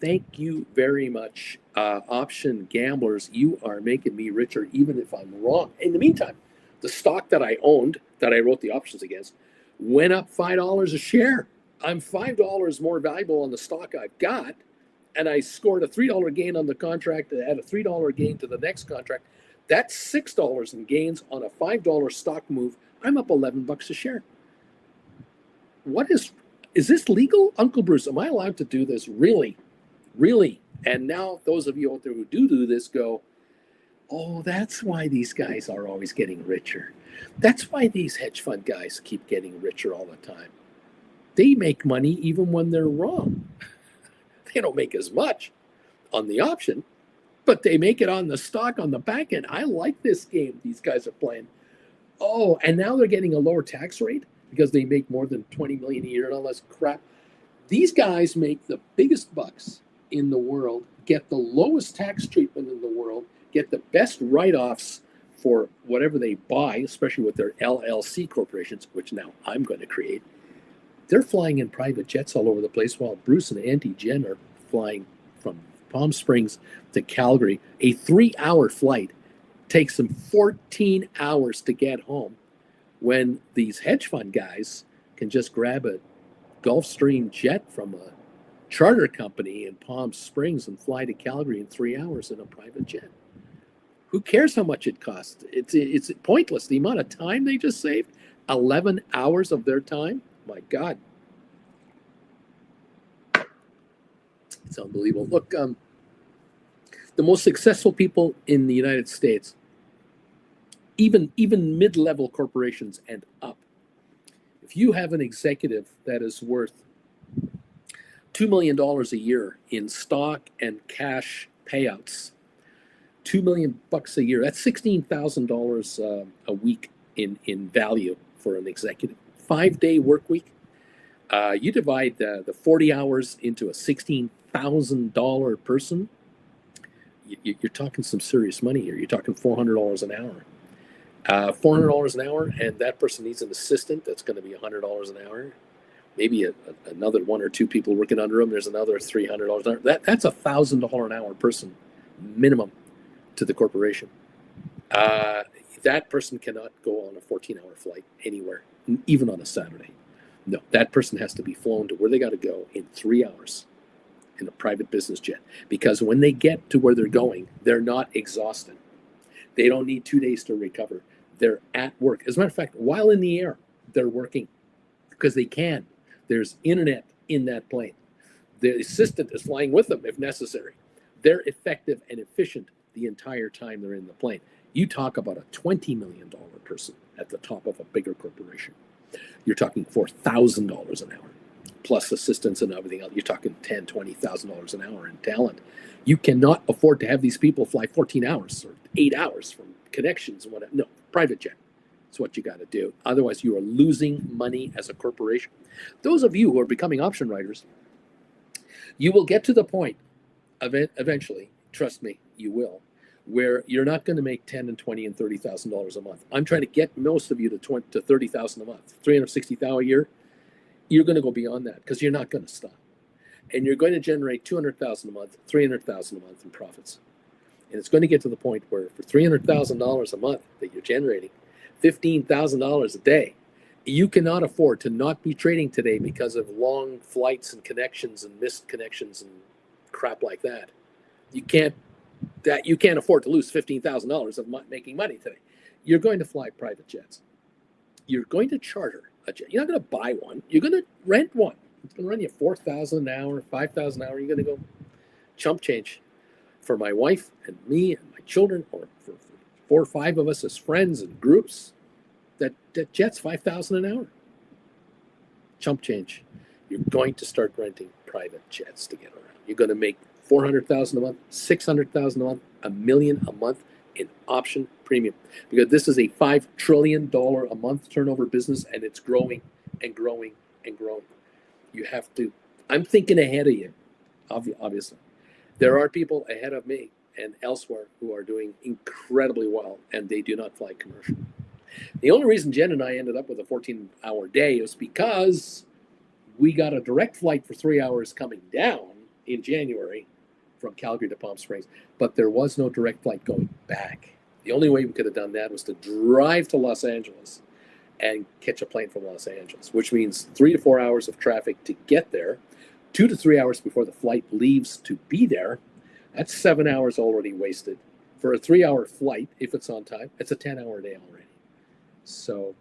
Thank you very much, option gamblers. You are making me richer, even if I'm wrong. In the meantime, the stock that I owned, that I wrote the options against, went up $5 a share. I'm $5 more valuable on the stock I've got, and I scored a $3 gain on the contract to add a $3 gain to the next contract. That's $6 in gains on a $5 stock move. I'm up $11 a share. What is this legal, Uncle Bruce? Am I allowed to do this? Really? Really? And now those of you out there who do this go, oh, that's why these guys are always getting richer. That's why these hedge fund guys keep getting richer all the time. They make money even when they're wrong. They don't make as much on the option, but they make it on the stock on the back end. I like this game these guys are playing. Oh, and now they're getting a lower tax rate because they make more than $20 million a year and all this crap. These guys make the biggest bucks in the world, get the lowest tax treatment in the world, get the best write-offs for whatever they buy, especially with their LLC corporations, which now I'm going to create. They're flying in private jets all over the place while Bruce and Auntie Jen are flying from Palm Springs to Calgary. A 3-hour flight takes them 14 hours to get home, when these hedge fund guys can just grab a Gulfstream jet from a charter company in Palm Springs and fly to Calgary in 3 hours in a private jet. Who cares how much it costs? It's pointless. The amount of time they just saved, 11 hours of their time. My God. It's unbelievable. Look, the most successful people in the United States, even mid-level corporations and up, if you have an executive that is worth $2 million a year in stock and cash payouts, $2 million a year, that's $16,000 a week in value for an executive. 5-day work week. You divide the 40 hours into a $16,000 person, you're talking some serious money here. You're talking $400 an hour. $400 an hour, and that person needs an assistant that's going to be $100 an hour. Maybe another 1 or 2 people working under them. There's another $300 an hour. That's $1,000 an hour person minimum to the corporation. That person cannot go on a 14-hour flight anywhere, even on a Saturday. No, that person has to be flown to where they got to go in 3 hours in a private business jet, because when they get to where they're going, they're not exhausted. They don't need 2 days to recover. They're at work. As a matter of fact, while in the air, they're working because they can. There's internet in that plane. The assistant is flying with them if necessary. They're effective and efficient the entire time they're in the plane. You talk about a $20 million person at the top of a bigger corporation. You're talking $4,000 an hour, plus assistants and everything else. You're talking $10,000, $20,000 an hour in talent. You cannot afford to have these people fly 14 hours or 8 hours from connections and whatever. No, private jet. That's what you got to do. Otherwise, you are losing money as a corporation. Those of you who are becoming option writers, you will get to the point eventually, trust me, you will, where you're not going to make $10,000 and $20,000 and $30,000 a month. I'm trying to get most of you to $30,000 a month, $360,000 a year. You're going to go beyond that because you're not going to stop, and you're going to generate $200,000 a month, $300,000 a month in profits. And it's going to get to the point where for $300,000 a month that you're generating, $15,000 a day, you cannot afford to not be trading today because of long flights and connections and missed connections and crap like that. You can't afford to lose $15,000 of making money today. You're going to fly private jets. You're going to charter a jet. You're not going to buy one. You're going to rent one. It's going to run you $4,000 an hour, $5,000 an hour. You're going to go chump change for my wife and me and my children, or for 4 or 5 of us as friends and groups. That jet's $5,000 an hour. chump change. You're going to start renting private jets to get around. You're going to make $400,000 a month, $600,000 a month, $1 million a month in option premium, because this is a $5 trillion a month turnover business, and it's growing and growing and growing. You have to. I'm thinking ahead of you, obviously. There are people ahead of me and elsewhere who are doing incredibly well, and they do not fly commercial. The only reason Jen and I ended up with a 14-hour day is because we got a direct flight for 3 hours coming down in January from Calgary to Palm Springs, but there was no direct flight going back. The only way we could have done that was to drive to Los Angeles and catch a plane from Los Angeles, which means 3 to 4 hours of traffic to get there, 2 to 3 hours before the flight leaves to be there. That's 7 hours already wasted. For a 3-hour flight, if it's on time, it's a 10-hour day already. So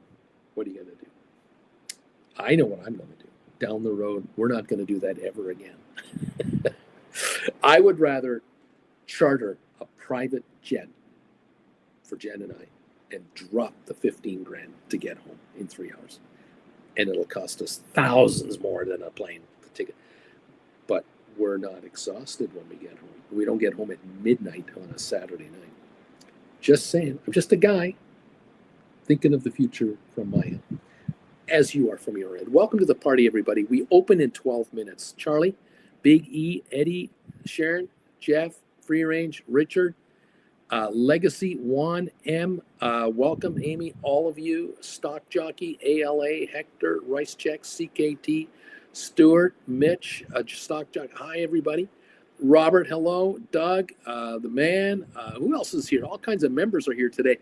what are you going to do? I know what I'm going to do. Down the road, we're not going to do that ever again. I would rather charter a private jet for Jen and I and drop the 15 grand to get home in 3 hours. And it'll cost us thousands more than a plane ticket. But we're not exhausted when we get home. We don't get home at midnight on a Saturday night. Just saying. I'm just a guy thinking of the future from my end, as you are from your end. Welcome to the party, everybody. We open in 12 minutes. Charlie, Big E, Eddie, Sharon, Jeff, Free Range, Richard, Legacy, Juan, M, welcome, Amy, all of you, Stock Jockey, ALA, Hector, Rice Check, CKT, Stuart, Mitch, Stock Jockey. Hi, everybody. Robert, hello. Doug, the man. Who else is here? All kinds of members are here today.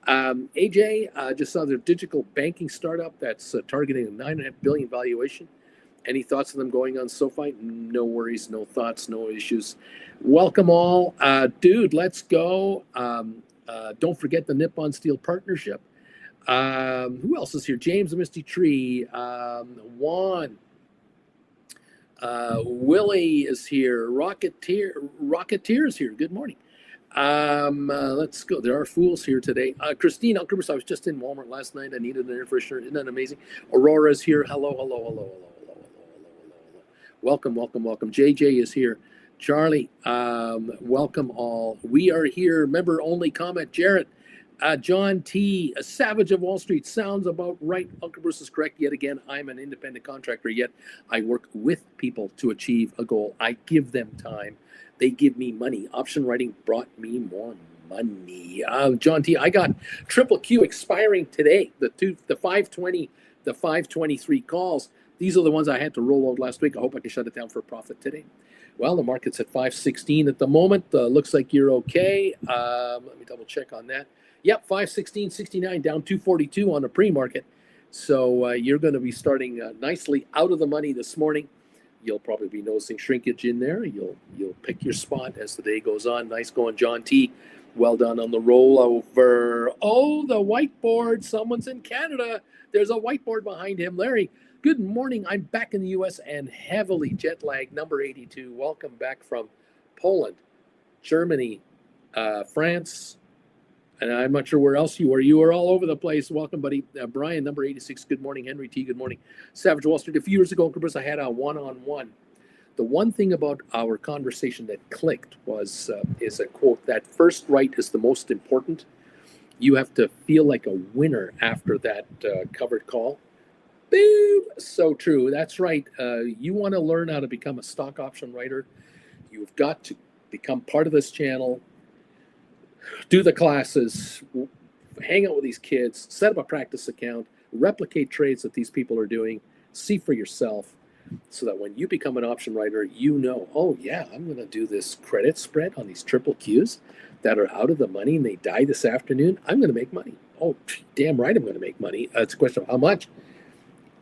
AJ, just saw their digital banking startup that's targeting a $9.5 billion valuation. Any thoughts on them going on SoFi? No worries, no thoughts, no issues. Welcome all. Dude, let's go. Don't forget the Nippon Steel Partnership. Who else is here? James, the Misty Tree. Juan. Willie is here. Rocketeer is here. Good morning. Let's go. There are fools here today. Christine, Uncle Bruce, I was just in Walmart last night. I needed an air freshener. Isn't that amazing? Aurora's here. Hello. Welcome. JJ is here. Charlie, welcome all. We are here. Member only comment. Jarrett, John T, a savage of Wall Street. Sounds about right. Uncle Bruce is correct yet again. I'm an independent contractor, yet I work with people to achieve a goal. I give them time. They give me money. Option writing brought me more money. John T, I got triple Q expiring today. The 520, the 523 calls. These are the ones I had to roll out last week. I hope I can shut it down for a profit today. Well, the market's at 516 at the moment. Looks like you're okay. Let me double check on that. Yep, 516.69 down 242 on the pre-market. So you're going to be starting nicely out of the money this morning. You'll probably be noticing shrinkage in there. You'll pick your spot as the day goes on. Nice going, John T. Well done on the rollover. Oh, the whiteboard. Someone's in Canada. There's a whiteboard behind him. Larry, good morning. I'm back in the U.S. and heavily jet lagged. Number 82. Welcome back from Poland, Germany, France, and I'm not sure where else you were. You were all over the place. Welcome, buddy. Brian, number 86. Good morning. Henry T. Good morning. Savage Wall Street. A few years ago, Chris, I had a one-on-one. The one thing about our conversation that clicked was is a quote that first right is the most important. You have to feel like a winner after that covered call. Boom! So true. That's right. You want to learn how to become a stock option writer. You've got to become part of this channel. Do the classes, hang out with these kids, set up a practice account, replicate trades that these people are doing, see for yourself, so that when you become an option writer, you know, oh yeah, I'm going to do this credit spread on these triple Qs that are out of the money and they die this afternoon. I'm going to make money. Oh, damn right I'm going to make money. It's a question of how much.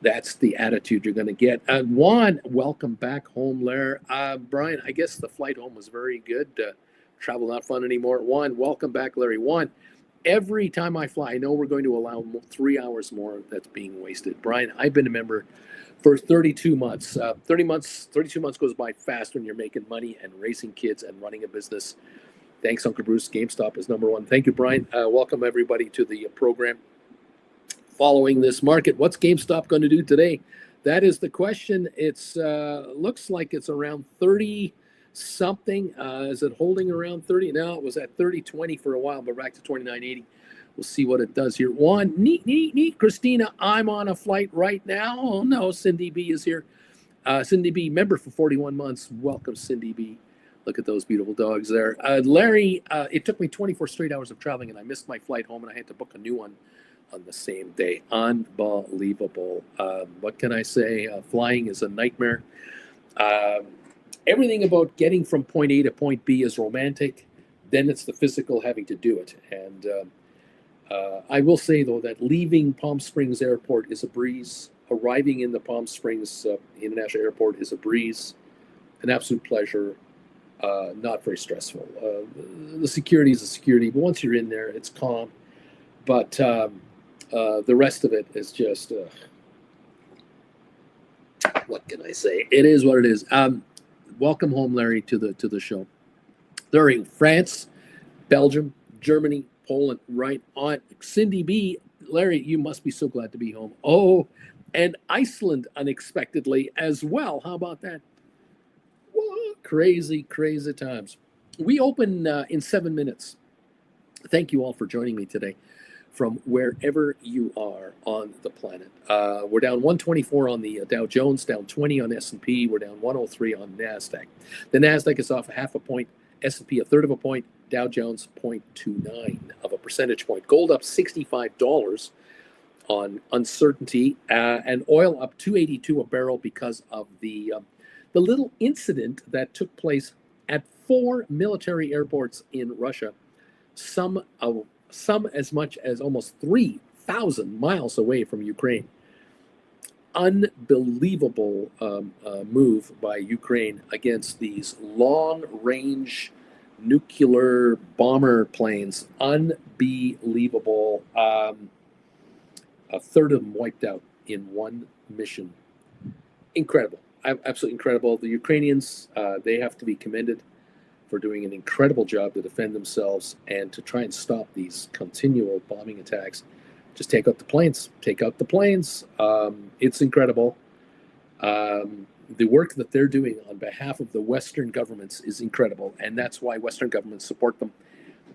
That's the attitude you're going to get. Juan, welcome back home, Lair. Brian, I guess the flight home was very good. Travel not fun anymore. Juan, welcome back, Larry. Juan, every time I fly, I know we're going to allow 3 hours more that's being wasted. Brian, I've been a member for 32 months. 32 months goes by fast when you're making money and raising kids and running a business. Thanks, Uncle Bruce. GameStop is number one. Thank you, Brian. Welcome, everybody, to the program. Following this market, what's GameStop going to do today? That is the question. It's looks like it's around 30 something. Is it holding around 30? No, it was at 30.20 for a while, but back to 29.80. We'll see what it does here. Juan, neat. Christina, I'm on a flight right now. Oh no, Cindy B is here. Cindy B, member for 41 months. Welcome, Cindy B. Look at those beautiful dogs there. Larry, it took me 24 straight hours of traveling, and I missed my flight home, and I had to book a new one on the same day. Unbelievable. What can I say? Flying is a nightmare. Everything about getting from point A to point B is romantic. Then it's the physical having to do it. And I will say, though, that leaving Palm Springs Airport is a breeze. Arriving in the Palm Springs International Airport is a breeze. An absolute pleasure. Not very stressful. The security is the security, but once you're in there, it's calm. But the rest of it is just, what can I say? It is what it is. Welcome home, Larry, to the show. Larry, France, Belgium, Germany, Poland, right on. Cindy B, Larry, you must be so glad to be home. Oh, and Iceland unexpectedly as well. How about that? What? Crazy times. We open in 7 minutes. Thank you all for joining me today from wherever you are on the planet. We're down 124 on the Dow Jones, down 20 on S&P. We're down 103 on NASDAQ. The NASDAQ is off a half a point, S&P a third of a point, Dow Jones 0.29 of a percentage point. Gold up $65 on uncertainty, and oil up $2.82 a barrel because of the little incident that took place at 4 military airports in Russia, some as much as almost 3,000 miles away from Ukraine. Unbelievable move by Ukraine against these long-range nuclear bomber planes. Unbelievable. A third of them wiped out in one mission. Incredible. Absolutely incredible. The Ukrainians, they have to be commended for doing an incredible job to defend themselves and to try and stop these continual bombing attacks. Just take out the planes. It's incredible. The work that they're doing on behalf of the Western governments is incredible, and that's why Western governments support them.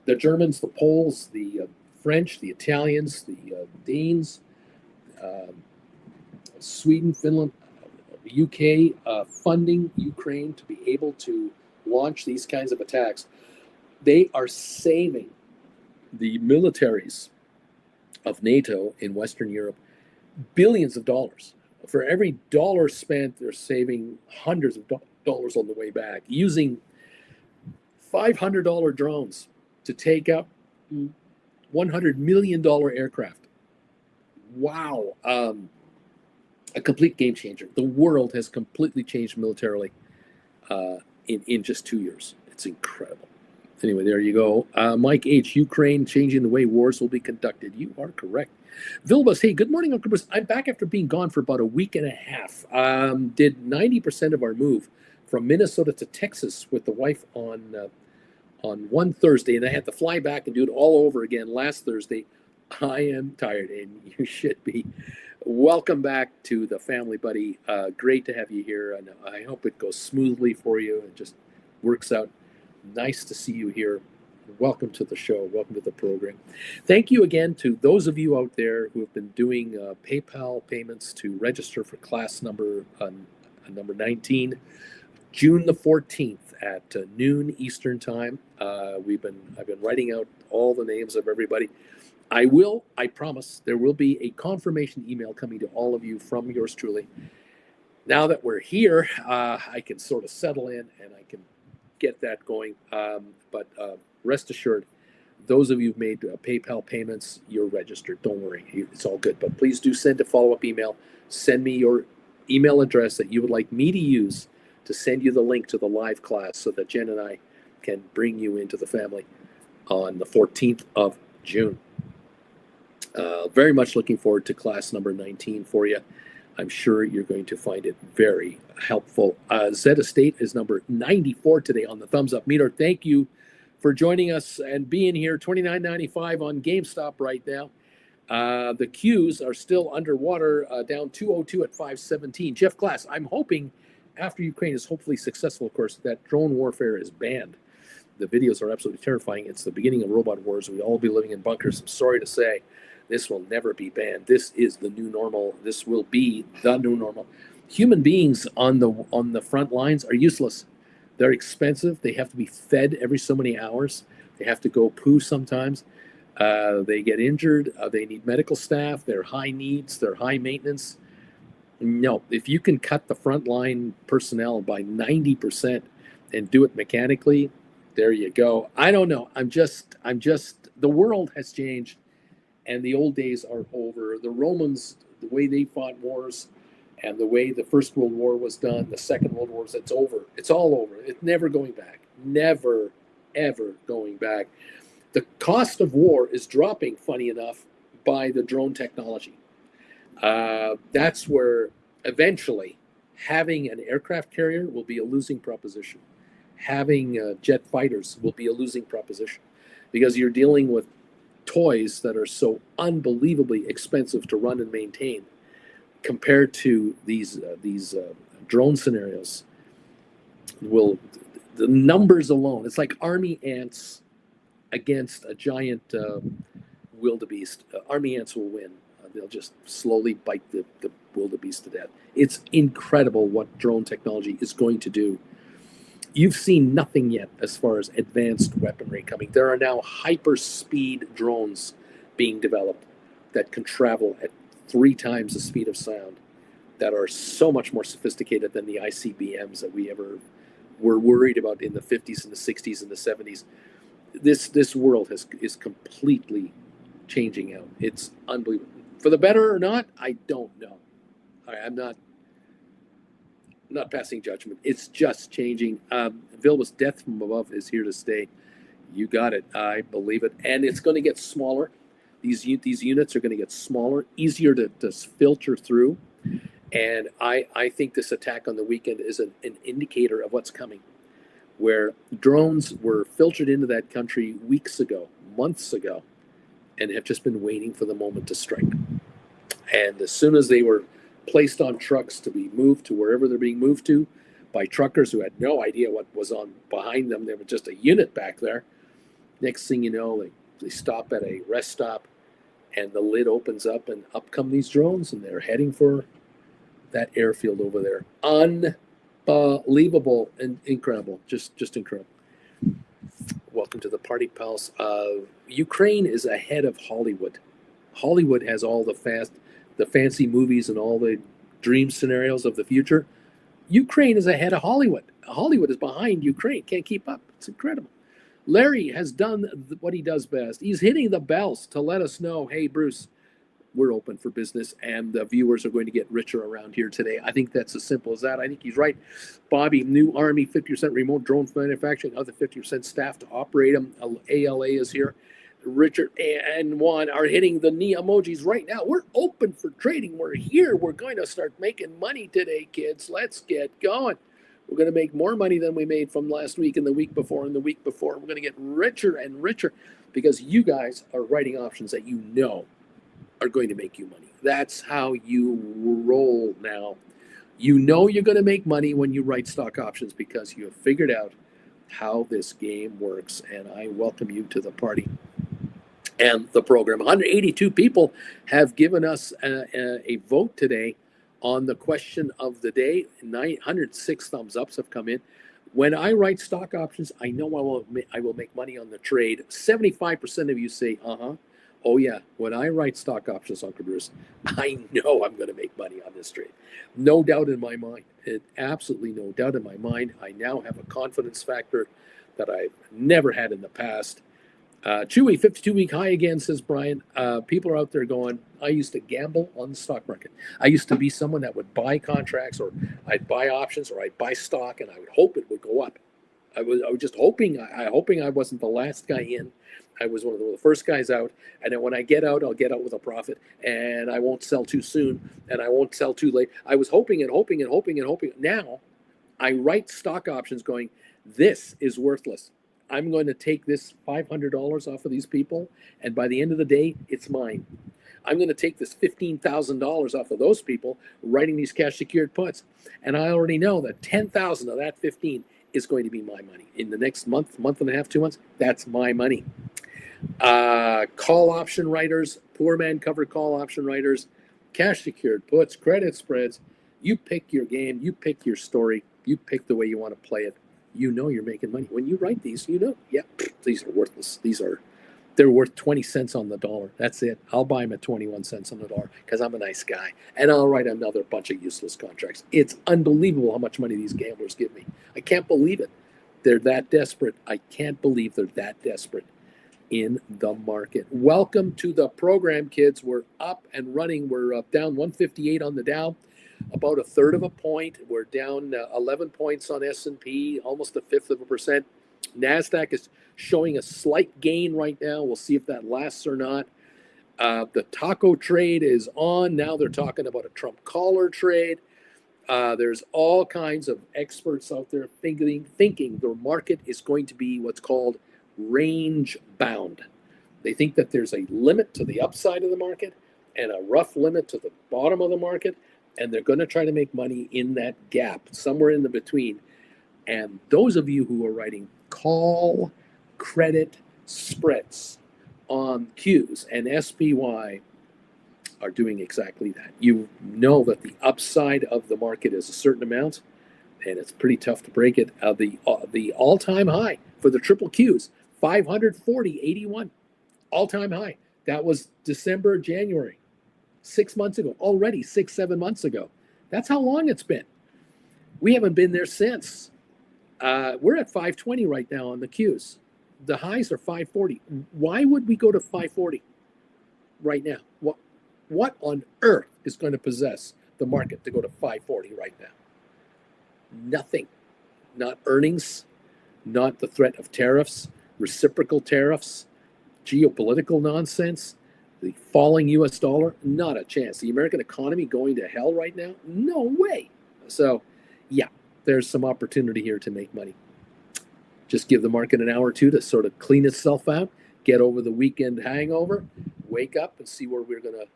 The Germans, the Poles, the French, the Italians, the Danes, Sweden, Finland, UK, funding Ukraine to be able to launch these kinds of attacks. They are saving the militaries of NATO in Western Europe billions of dollars. For every dollar spent, they're saving hundreds of dollars on the way back, using $500 drones to take up $100 million aircraft. Wow. A complete game changer. The world has completely changed militarily in just 2 years. It's incredible. Anyway, there you go. Mike H., Ukraine changing the way wars will be conducted. You are correct. Vilbus, hey, good morning, Uncle Bruce. I'm back after being gone for about a week and a half. Did 90% of our move from Minnesota to Texas with the wife on one Thursday, and I had to fly back and do it all over again last Thursday. I am tired, and you should be. Welcome back to the family, buddy. Great to have you here, and I hope it goes smoothly for you and just works out. Nice to see you here. Welcome to the show. Welcome to the program. Thank you again to those of you out there who have been doing PayPal payments to register for class number 19, June the 14th at noon Eastern time. I've been writing out all the names of everybody. I promise, there will be a confirmation email coming to all of you from yours truly. Now that we're here, I can sort of settle in and I can get that going. But rest assured, those of you who've made PayPal payments, you're registered. Don't worry, it's all good. But please do send a follow-up email. Send me your email address that you would like me to use to send you the link to the live class so that Jen and I can bring you into the family on the 14th of June. Very much looking forward to class number 19 for you. I'm sure you're going to find it very helpful. Zeta State is number 94 today on the Thumbs Up Meter. Thank you for joining us and being here. $29.95 on GameStop right now. The Qs are still underwater, down 202 at 517. Jeff Glass, I'm hoping after Ukraine is hopefully successful, of course, that drone warfare is banned. The videos are absolutely terrifying. It's the beginning of robot wars. We'll all be living in bunkers. I'm sorry to say, this will never be banned. This is the new normal. This will be the new normal. Human beings on the front lines are useless. They're expensive. They have to be fed every so many hours. They have to go poo sometimes. They get injured. They need medical staff. They're high needs. They're high maintenance. No, if you can cut the frontline personnel by 90% and do it mechanically, there you go. I don't know. I'm just, the world has changed and the old days are over. The Romans, the way they fought wars and the way the First World War was done, the Second World War, it's over. It's all over. It's never going back. Never, ever going back. The cost of war is dropping, funny enough, by the drone technology. That's where eventually having an aircraft carrier will be a losing proposition. Having jet fighters will be a losing proposition because you're dealing with toys that are so unbelievably expensive to run and maintain compared to these drone scenarios. The numbers alone, it's like army ants against a giant wildebeest. Army ants will win. They'll just slowly bite the wildebeest to death. It's incredible what drone technology is going to do. You've seen nothing yet as far as advanced weaponry coming. There are now hyperspeed drones being developed that can travel at 3 times the speed of sound, that are so much more sophisticated than the ICBMs that we ever were worried about in the 50s and the 60s and the 70s. This world is completely changing out. It's unbelievable. For the better or not, I don't know. I'm not passing judgment. It's just changing. Vilbus, death from above is here to stay. You got it. I believe it. And it's going to get smaller. These units are going to get smaller, easier to filter through. And I think this attack on the weekend is an indicator of what's coming, where drones were filtered into that country weeks ago, months ago, and have just been waiting for the moment to strike. And as soon as they were placed on trucks to be moved to wherever they're being moved to by truckers who had no idea what was on behind them, there was just a unit back there. Next thing you know, they stop at a rest stop and the lid opens up and up come these drones and they're heading for that airfield over there. Unbelievable and incredible. Just incredible. Welcome to the party, pals. Ukraine is ahead of Hollywood. Hollywood has all the fancy movies and all the dream scenarios of the future. Ukraine is ahead of Hollywood. Hollywood is behind Ukraine. Can't keep up. It's incredible. Larry has done what he does best. He's hitting the bells to let us know, hey, Bruce, we're open for business and the viewers are going to get richer around here today. I think that's as simple as that. I think he's right. Bobby, new Army, 50% remote drone manufacturing, other 50% staff to operate them. ALA is here. Richard and Juan are hitting the knee emojis right now. We're open for trading. We're here. We're going to start making money today, kids. Let's get going. We're going to make more money than we made from last week and the week before and the week before. We're going to get richer and richer because you guys are writing options that you know are going to make you money. That's how you roll now. You know you're going to make money when you write stock options because you have figured out how this game works. And I welcome you to the party and the program. 182 people have given us a vote today on the question of the day. 906 thumbs ups have come in. When I write stock options, I know I will make money on the trade. 75% of you say, oh yeah, when I write stock options, Uncle Bruce, I know I'm going to make money on this trade. No doubt in my mind. Absolutely no doubt in my mind. I now have a confidence factor that I've never had in the past. Chewy, 52-week high again, says Brian. People are out there going, I used to gamble on the stock market. I used to be someone that would buy contracts, or I'd buy options, or I'd buy stock, and I would hope it would go up. I was just hoping I wasn't the last guy in. I was one of the first guys out, and then when I get out, I'll get out with a profit, and I won't sell too soon, and I won't sell too late. I was hoping and hoping and hoping and hoping. Now, I write stock options going, this is worthless. I'm going to take this $500 off of these people, and by the end of the day, it's mine. I'm going to take this $15,000 off of those people writing these cash secured puts. And I already know that 10,000 of that 15 is going to be my money. In the next month and a half, 2 months, that's my money. Call option writers, poor man cover call option writers, cash secured puts, credit spreads. You pick your game, you pick your story, you pick the way you want to play it. You know you're making money. When you write these, you know, yeah, these are worthless. They're worth 20 cents on the dollar. That's it. I'll buy them at 21 cents on the dollar because I'm a nice guy. And I'll write another bunch of useless contracts. It's unbelievable how much money these gamblers give me. I can't believe it. They're that desperate. I can't believe they're that desperate in the market. Welcome to the program, kids. We're up and running. We're up down 158 on the Dow, about a third of a point. We're down 11 points on S&P, almost a fifth of a percent. NASDAQ is showing a slight gain right now. We'll see if that lasts or not. The taco trade is on. Now they're talking about a Trump collar trade. There's all kinds of experts out there thinking the market is going to be what's called range bound. They think that there's a limit to the upside of the market and a rough limit to the bottom of the market, and they're going to try to make money in that gap, somewhere in the between. And those of you who are writing call credit spreads on Qs and SPY are doing exactly that. You know that the upside of the market is a certain amount, and it's pretty tough to break it. The all-time high for the triple Qs, 540.81, all-time high. That was December, January, 6 months ago, already 6-7 months ago. That's how long it's been. We haven't been there since. We're at 520 right now on the Qs. The highs are 540. Why would we go to 540 right now? What on earth is going to possess the market to go to 540 right now? Nothing. Not earnings, not the threat of tariffs, reciprocal tariffs, geopolitical nonsense, the falling US dollar, not a chance. The American economy going to hell right now? No way. So, yeah, there's some opportunity here to make money. Just give the market an hour or two to sort of clean itself out, get over the weekend hangover, wake up and see where we're going to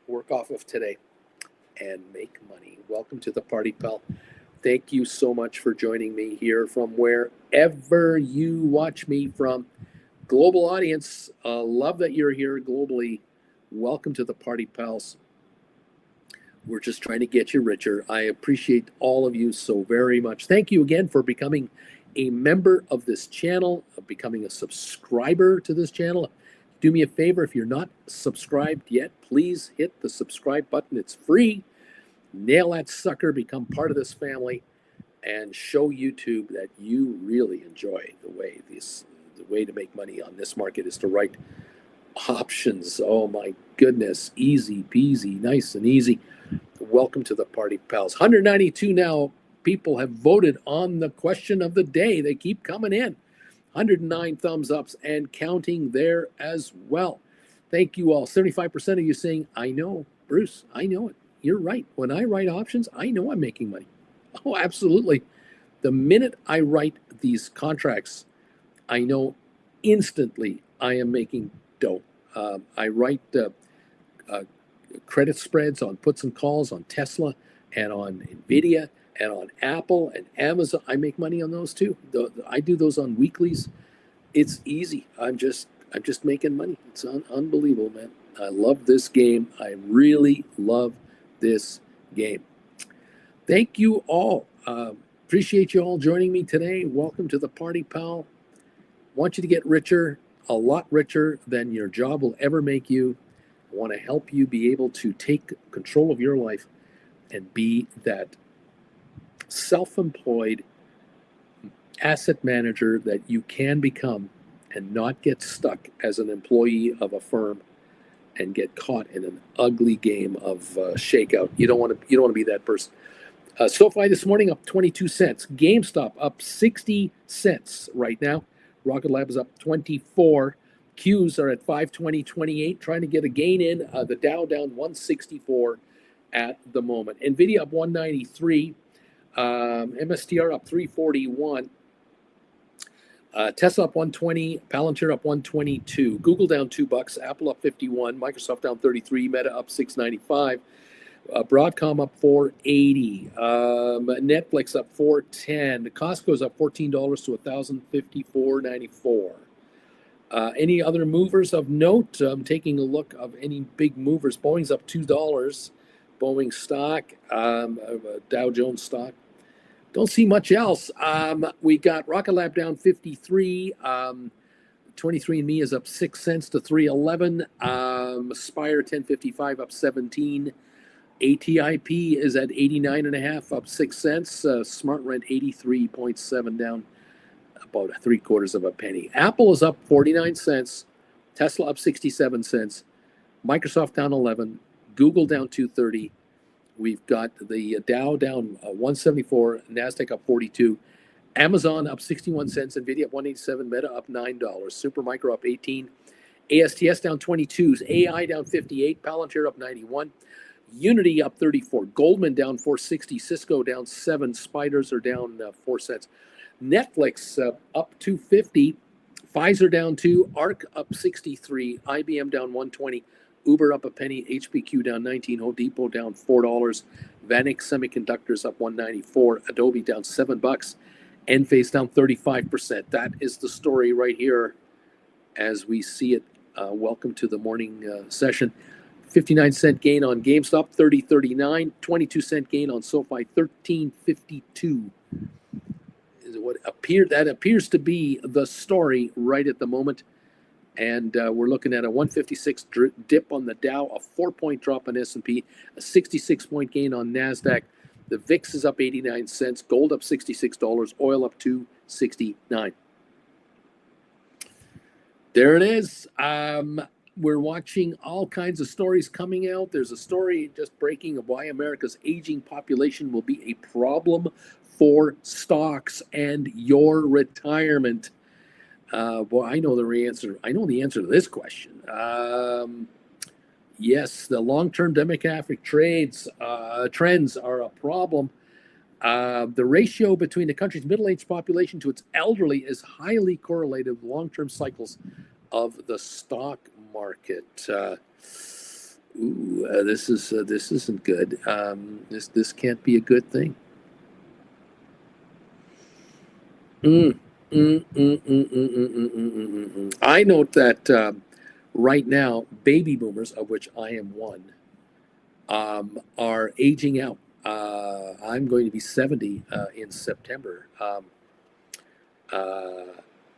work off of today and make money. Welcome to the party, pal. Thank you so much for joining me here from wherever you watch me from. Global audience, love that you're here globally. Welcome to the party, pals. We're just trying to get you richer. I appreciate all of you so very much. Thank you again for becoming a member of this channel, becoming a subscriber to this channel. Do me a favor, if you're not subscribed yet, please hit the subscribe button. It's free. Nail that sucker, become part of this family, and show YouTube that you really enjoy the way to make money on this market is to write options. Oh my goodness, easy peasy, nice and easy. Welcome to the party, pals. 192 now people have voted on the question of the day. They keep coming in. 109 thumbs ups and counting there as well. Thank you all. 75% of you saying, I know, Bruce, I know it. You're right. When I write options, I know I'm making money. Oh, absolutely. The minute I write these contracts, I know instantly I am making dough. I write credit spreads on puts and calls on Tesla and on NVIDIA and on Apple and Amazon. I make money on those too. I do those on weeklies. It's easy. I'm just making money. It's unbelievable, man. I love this game. I really love this game. Thank you all. Appreciate you all joining me today. Welcome to the party, pal. Want you to get richer, a lot richer than your job will ever make you. I want to help you be able to take control of your life and be that self-employed asset manager that you can become and not get stuck as an employee of a firm and get caught in an ugly game of shakeout. You don't want to be that person. SoFi this morning up 22 cents. GameStop up 60 cents right now. Rocket Lab is up 24. Qs are at 520.28, trying to get a gain in. The Dow down 164 at the moment. NVIDIA up 193. MSTR up 341. Tesla up 120, Palantir up 122, Google down $2, Apple up 51, Microsoft down 33, Meta up 695, Broadcom up 480, Netflix up 410, Costco's up $14 to $1,054.94. Any other movers of note? I'm taking a look of any big movers. Boeing's up $2. Boeing stock, Dow Jones stock. Don't see much else. We got Rocket Lab down 53. 23andMe is up 6 cents to 311. Spire 1055 up 17. ATIP is at 89.5 up 6 cents. Smart Rent 83.7 down about 3/4 of a penny. Apple is up 49 cents. Tesla up 67 cents. Microsoft down 11. Google down 230. We've got the Dow down 174. NASDAQ up 42. Amazon up 61 cents. NVIDIA up 187. Meta up $9. Supermicro up 18. ASTS down 22. AI down 58. Palantir up 91. Unity up 34. Goldman down 460. Cisco down 7. Spiders are down 4 cents. Netflix up 250. Pfizer down 2. ARC up 63. IBM down 120. Uber up a penny. HPQ down 19. Home Depot down $4. Vanik Semiconductors up 194. Adobe down $7. Enphase down 35%. That is the story right here as we see it. Welcome to the morning session. 59-cent gain on GameStop, 30.39. 22-cent gain on SoFi, 13.52. That appears to be the story right at the moment. And we're looking at a 156 dip on the Dow, a 4-point drop on S&P, a 66-point gain on NASDAQ. The VIX is up 89 cents, gold up $66, oil up $2.69. There it is. We're watching all kinds of stories coming out. There's a story just breaking of why America's aging population will be a problem for stocks and your retirement. Well, I know the answer. I know the answer to this question. Yes, the long-term demographic trends are a problem. The ratio between the country's middle-aged population to its elderly is highly correlated with long-term cycles of the stock market. This isn't good. This can't be a good thing. I note that right now, baby boomers, of which I am one, are aging out. I'm going to be 70 in September.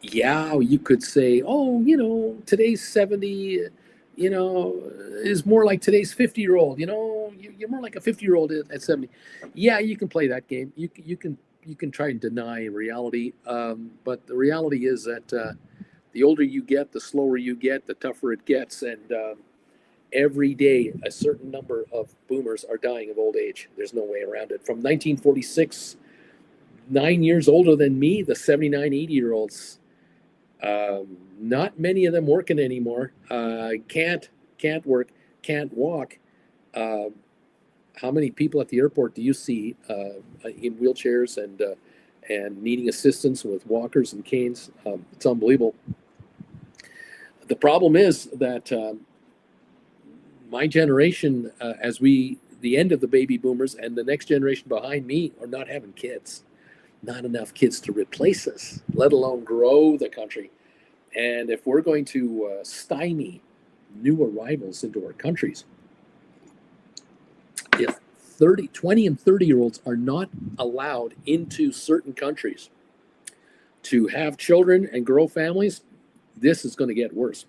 Yeah, you could say, oh, today's 70, is more like today's 50-year-old. You're more like a 50-year-old at 70. Yeah, you can play that game. You can try and deny reality, but the reality is that the older you get, the slower you get, the tougher it gets, and every day a certain number of boomers are dying of old age. There's no way around it. From 1946, 9 years older than me, the 79, 80-year-olds, not many of them working anymore. Can't work, can't walk. How many people at the airport do you see in wheelchairs and needing assistance with walkers and canes? It's unbelievable. The problem is that my generation, the end of the baby boomers and the next generation behind me are not having kids. Not enough kids to replace us, let alone grow the country. And if we're going to stymie new arrivals into our countries, if 20 and 30-year-olds are not allowed into certain countries to have children and grow families, this is going to get worse,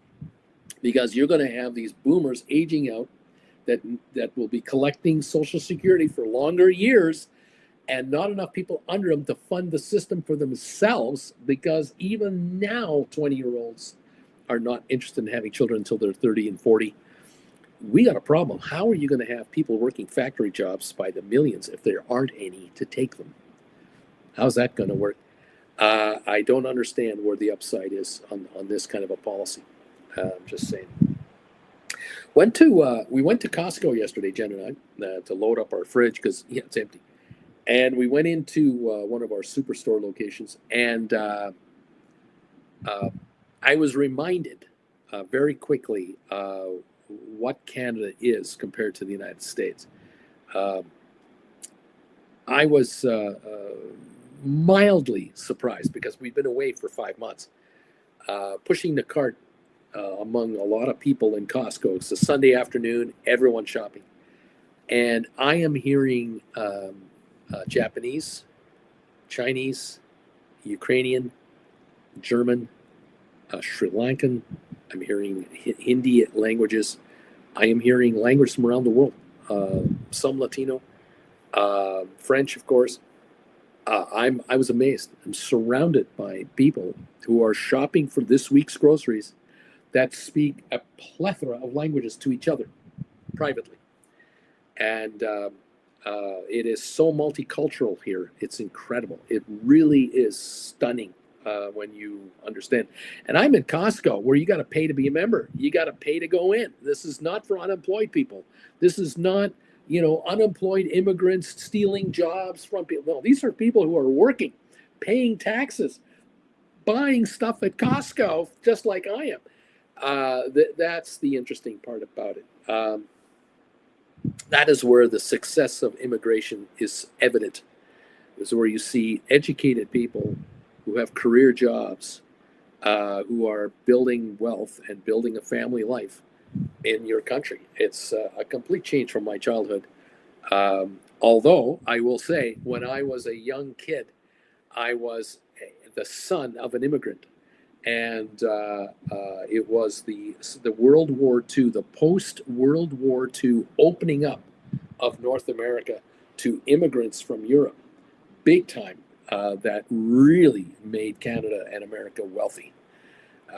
because you're going to have these boomers aging out that will be collecting Social Security for longer years, and not enough people under them to fund the system for themselves, because even now 20-year-olds are not interested in having children until they're 30 and 40. We got a problem. How are you going to have people working factory jobs by the millions if there aren't any to take them? How's that going to work? I don't understand where the upside is on this kind of a policy. I'm just saying. We went to Costco yesterday, Jen and I, to load up our fridge because it's empty. And we went into one of our superstore locations, and I was reminded very quickly what Canada is compared to the United States. I was mildly surprised because we've been away for 5 months, pushing the cart among a lot of people in Costco. It's a Sunday afternoon, everyone shopping. And I am hearing Japanese, Chinese, Ukrainian, German, Sri Lankan. I'm hearing Hindi languages. I am hearing languages from around the world, some Latino, French, of course. I was amazed. I'm surrounded by people who are shopping for this week's groceries that speak a plethora of languages to each other privately. And it is so multicultural here. It's incredible. It really is stunning when you understand. And I'm in Costco, where you got to pay to be a member. You got to pay to go in. This is not for unemployed people. This is not, unemployed immigrants stealing jobs from people. No, these are people who are working, paying taxes, buying stuff at Costco, just like I am. That's the interesting part about it. That is where the success of immigration is evident. Is where you see educated people who have career jobs, who are building wealth and building a family life in your country. It's a complete change from my childhood. Although I will say, when I was a young kid, I was the son of an immigrant. And it was the World War II, the post-World War II opening up of North America to immigrants from Europe, big time, that really made Canada and America wealthy.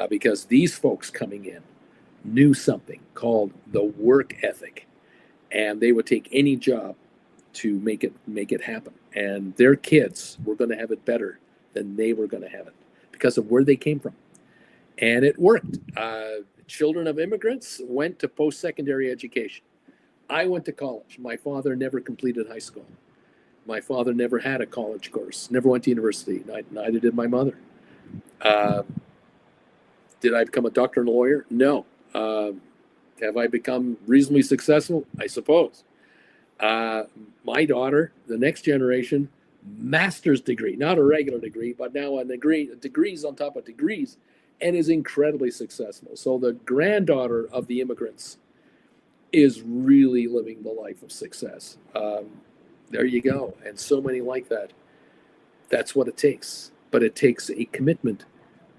Because these folks coming in knew something called the work ethic, and they would take any job to make it happen. And their kids were going to have it better than they were going to have it, because of where they came from. And it worked. Children of immigrants went to post-secondary education. I went to college. My father never completed high school. My father never had a college course, never went to university. Neither did my mother. Did I become a doctor and a lawyer? No. Have I become reasonably successful? I suppose. My daughter, the next generation, master's degree, not a regular degree, but now a degree, degrees on top of degrees, and is incredibly successful. So the granddaughter of the immigrants is really living the life of success. There you go. And so many like that. That's what it takes. But it takes a commitment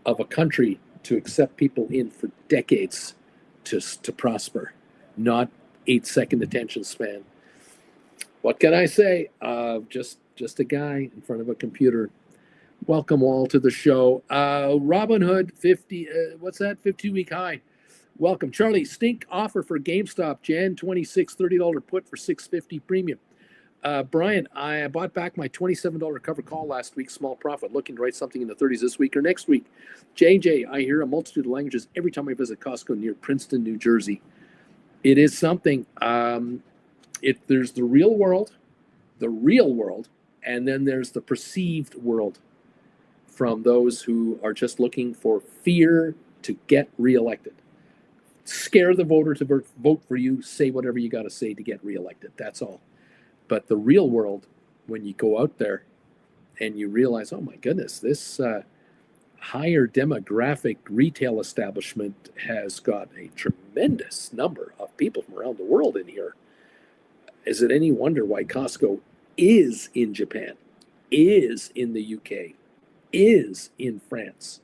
of a country to accept people in for decades to prosper, not 8-second attention span. What can I say? Just a guy in front of a computer. Welcome all to the show. Robinhood 50, what's that? 52-week high. Welcome. Charlie, stink offer for GameStop, Jan 26, $30 put for $6.50 premium. Brian, I bought back my $27 cover call last week, small profit, looking to write something in the 30s this week or next week. JJ, I hear a multitude of languages every time I visit Costco near Princeton, New Jersey. It is something. There's the real world, and then there's the perceived world from those who are just looking for fear to get reelected. Scare the voter to vote for you, say whatever you got to say to get reelected. That's all. But the real world, when you go out there and you realize, oh my goodness, this higher demographic retail establishment has got a tremendous number of people from around the world in here. Is it any wonder why Costco is in Japan, is in the UK, is in France,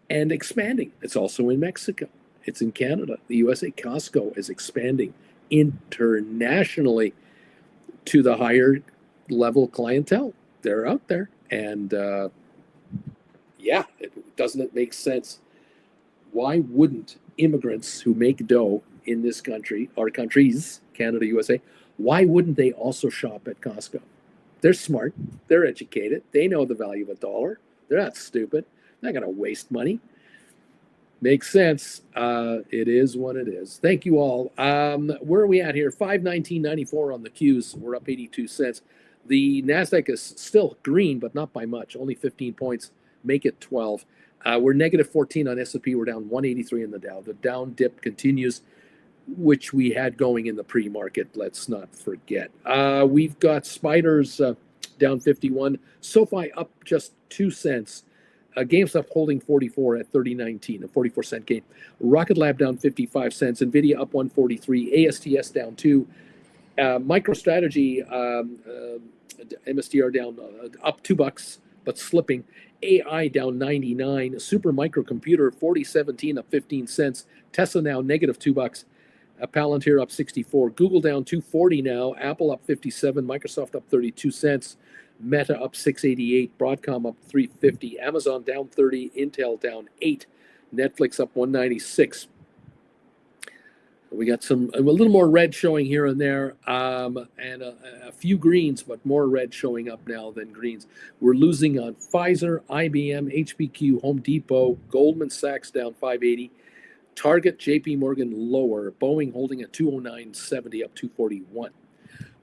and expanding? It's also in Mexico. It's in Canada, the USA. Costco is expanding internationally to the higher level clientele. They're out there. And doesn't it make sense? Why wouldn't immigrants who make dough in this country, our countries, Canada, USA, why wouldn't they also shop at Costco? They're smart. They're educated. They know the value of a dollar. They're not stupid. They're not going to waste money. Makes sense. It is what it is. Thank you all. Where are we at here? 519.94 on the Qs. We're up 82 cents. The NASDAQ is still green, but not by much. Only 15 points. Make it 12. We're negative 14 on S&P. We're down 183 in the Dow. The down dip continues, which we had going in the pre-market. Let's not forget. We've got Spiders down 51. SoFi up just 2 cents. GameStop holding 44 at 30.19, a 44-cent gain. Rocket Lab down 55 cents. NVIDIA up 143. ASTS down 2. MicroStrategy, MSTR down up $2, but slipping. AI down 99. Super Microcomputer 4017 up 15 cents. Tesla now negative $2. Palantir up 64. Google down 240 now. Apple up 57. Microsoft up 32 cents. Meta up 688. Broadcom up 350. Amazon down 30. Intel down 8. Netflix up 196. We got a little more red showing here and there, and a few greens, but more red showing up now than greens. We're losing on Pfizer, IBM, HPQ, Home Depot, Goldman Sachs down 580, Target, JP Morgan lower, Boeing holding at 209.70 up 241.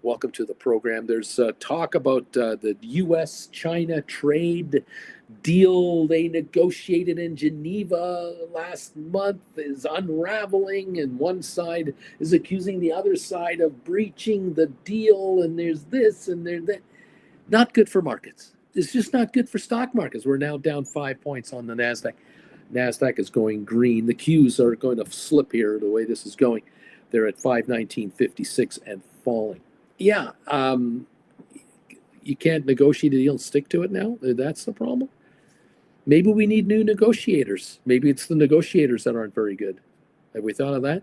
Welcome to the program. There's talk about the U.S.-China trade deal they negotiated in Geneva last month is unraveling, and one side is accusing the other side of breaching the deal, and there's this and there's that. Not good for markets. It's just not good for stock markets. We're now down 5 points on the NASDAQ. NASDAQ is going green. The Qs are going to slip here the way this is going. They're at 519.56 and falling. Yeah, you can't negotiate a deal and stick to it now. That's the problem. Maybe we need new negotiators. Maybe it's the negotiators that aren't very good. Have we thought of that?